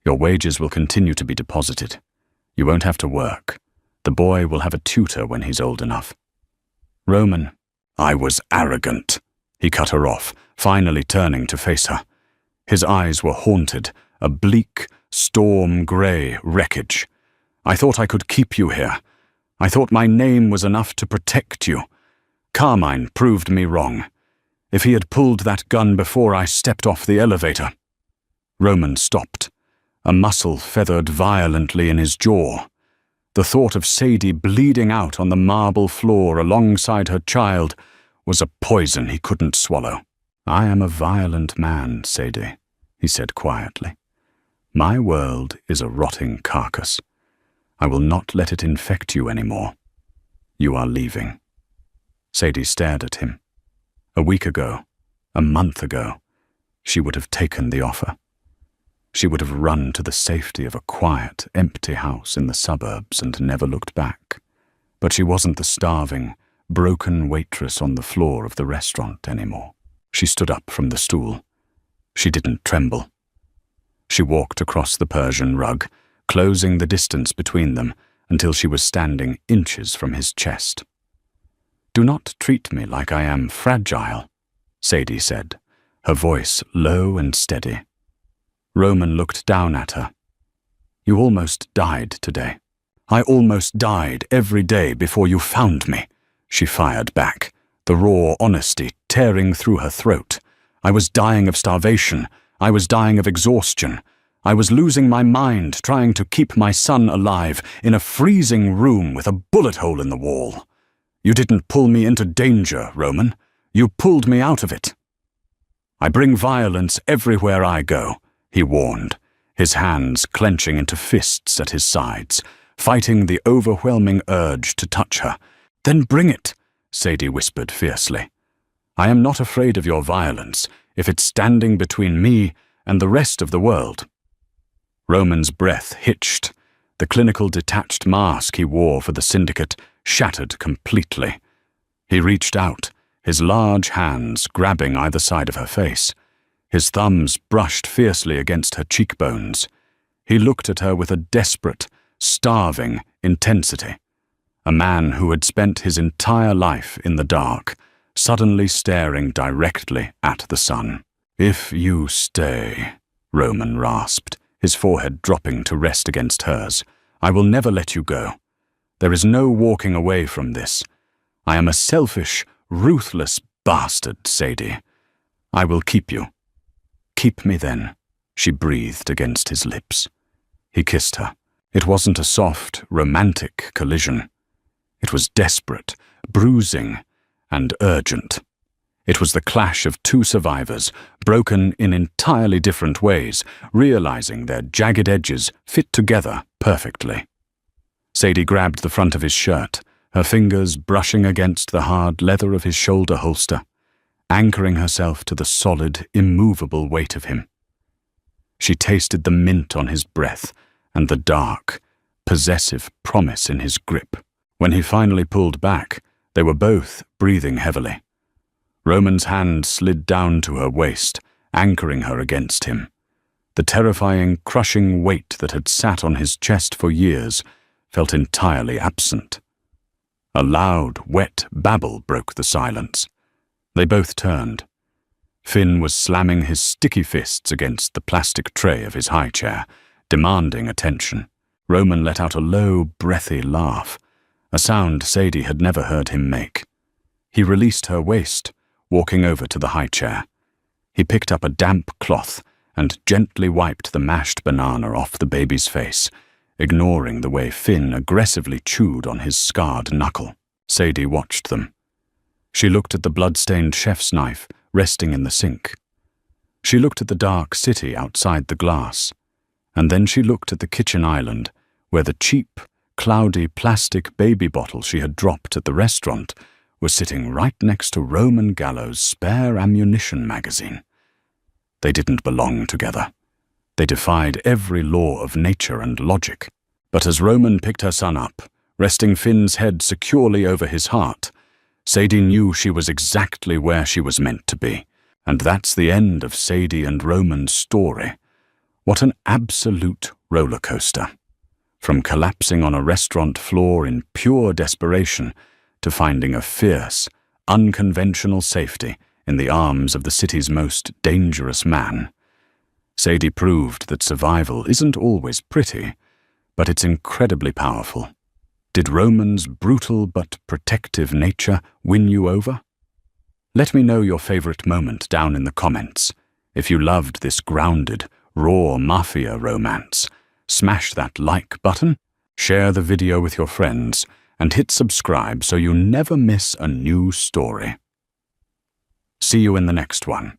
Speaker 1: "Your wages will continue to be deposited. You won't have to work. The boy will have a tutor when he's old enough." "Roman." "I was arrogant." He cut her off, finally turning to face her. His eyes were haunted, a bleak, storm-grey wreckage. "I thought I could keep you here. I thought my name was enough to protect you. Carmine proved me wrong. If he had pulled that gun before I stepped off the elevator." Roman stopped. A muscle feathered violently in his jaw. The thought of Sadie bleeding out on the marble floor alongside her child was a poison he couldn't swallow. "I am a violent man, Sadie," he said quietly. "My world is a rotting carcass. I will not let it infect you anymore. You are leaving." Sadie stared at him. A week ago, a month ago, she would have taken the offer. She would have run to the safety of a quiet, empty house in the suburbs and never looked back. But she wasn't the starving, broken waitress on the floor of the restaurant anymore. She stood up from the stool. She didn't tremble. She walked across the Persian rug, closing the distance between them until she was standing inches from his chest. "Do not treat me like I am fragile," Sadie said, her voice low and steady. Roman looked down at her. "You almost died today." "I almost died every day before you found me," she fired back, the raw honesty tearing through her throat. "I was dying of starvation. I was dying of exhaustion. I was losing my mind trying to keep my son alive in a freezing room with a bullet hole in the wall. You didn't pull me into danger, Roman. You pulled me out of it." "I bring violence everywhere I go," he warned, his hands clenching into fists at his sides, fighting the overwhelming urge to touch her. "Then bring it," Sadie whispered fiercely. "I am not afraid of your violence if it's standing between me and the rest of the world." Roman's breath hitched. The clinical detached mask he wore for the syndicate shattered completely. He reached out, his large hands grabbing either side of her face. His thumbs brushed fiercely against her cheekbones. He looked at her with a desperate, starving intensity. A man who had spent his entire life in the dark, suddenly staring directly at the sun. "If you stay," Roman rasped, his forehead dropping to rest against hers, "I will never let you go. There is no walking away from this. I am a selfish, ruthless bastard, Sadie. I will keep you." "Keep me then," she breathed against his lips. He kissed her. It wasn't a soft, romantic collision. It was desperate, bruising, and urgent. It was the clash of two survivors, broken in entirely different ways, realizing their jagged edges fit together perfectly. Sadie grabbed the front of his shirt, her fingers brushing against the hard leather of his shoulder holster, anchoring herself to the solid, immovable weight of him. She tasted the mint on his breath and the dark, possessive promise in his grip. When he finally pulled back, they were both breathing heavily. Roman's hand slid down to her waist, anchoring her against him. The terrifying, crushing weight that had sat on his chest for years felt entirely absent. A loud, wet babble broke the silence. They both turned. Finn was slamming his sticky fists against the plastic tray of his high chair, demanding attention. Roman let out a low, breathy laugh, a sound Sadie had never heard him make. He released her waist, walking over to the high chair. He picked up a damp cloth and gently wiped the mashed banana off the baby's face, ignoring the way Finn aggressively chewed on his scarred knuckle. Sadie watched them. She looked at the blood-stained chef's knife resting in the sink. She looked at the dark city outside the glass. And then she looked at the kitchen island, where the cheap, cloudy plastic baby bottle she had dropped at the restaurant was sitting right next to Roman Gallo's spare ammunition magazine. They didn't belong together. They defied every law of nature and logic. But as Roman picked her son up, resting Finn's head securely over his heart, Sadie knew she was exactly where she was meant to be. And that's the end of Sadie and Roman's story. What an absolute roller coaster. From collapsing on a restaurant floor in pure desperation to finding a fierce, unconventional safety in the arms of the city's most dangerous man. Sadie proved that survival isn't always pretty, but it's incredibly powerful. Did Roman's brutal but protective nature win you over? Let me know your favorite moment down in the comments. If you loved this grounded, raw mafia romance, smash that like button, share the video with your friends, and hit subscribe so you never miss a new story. See you in the next one.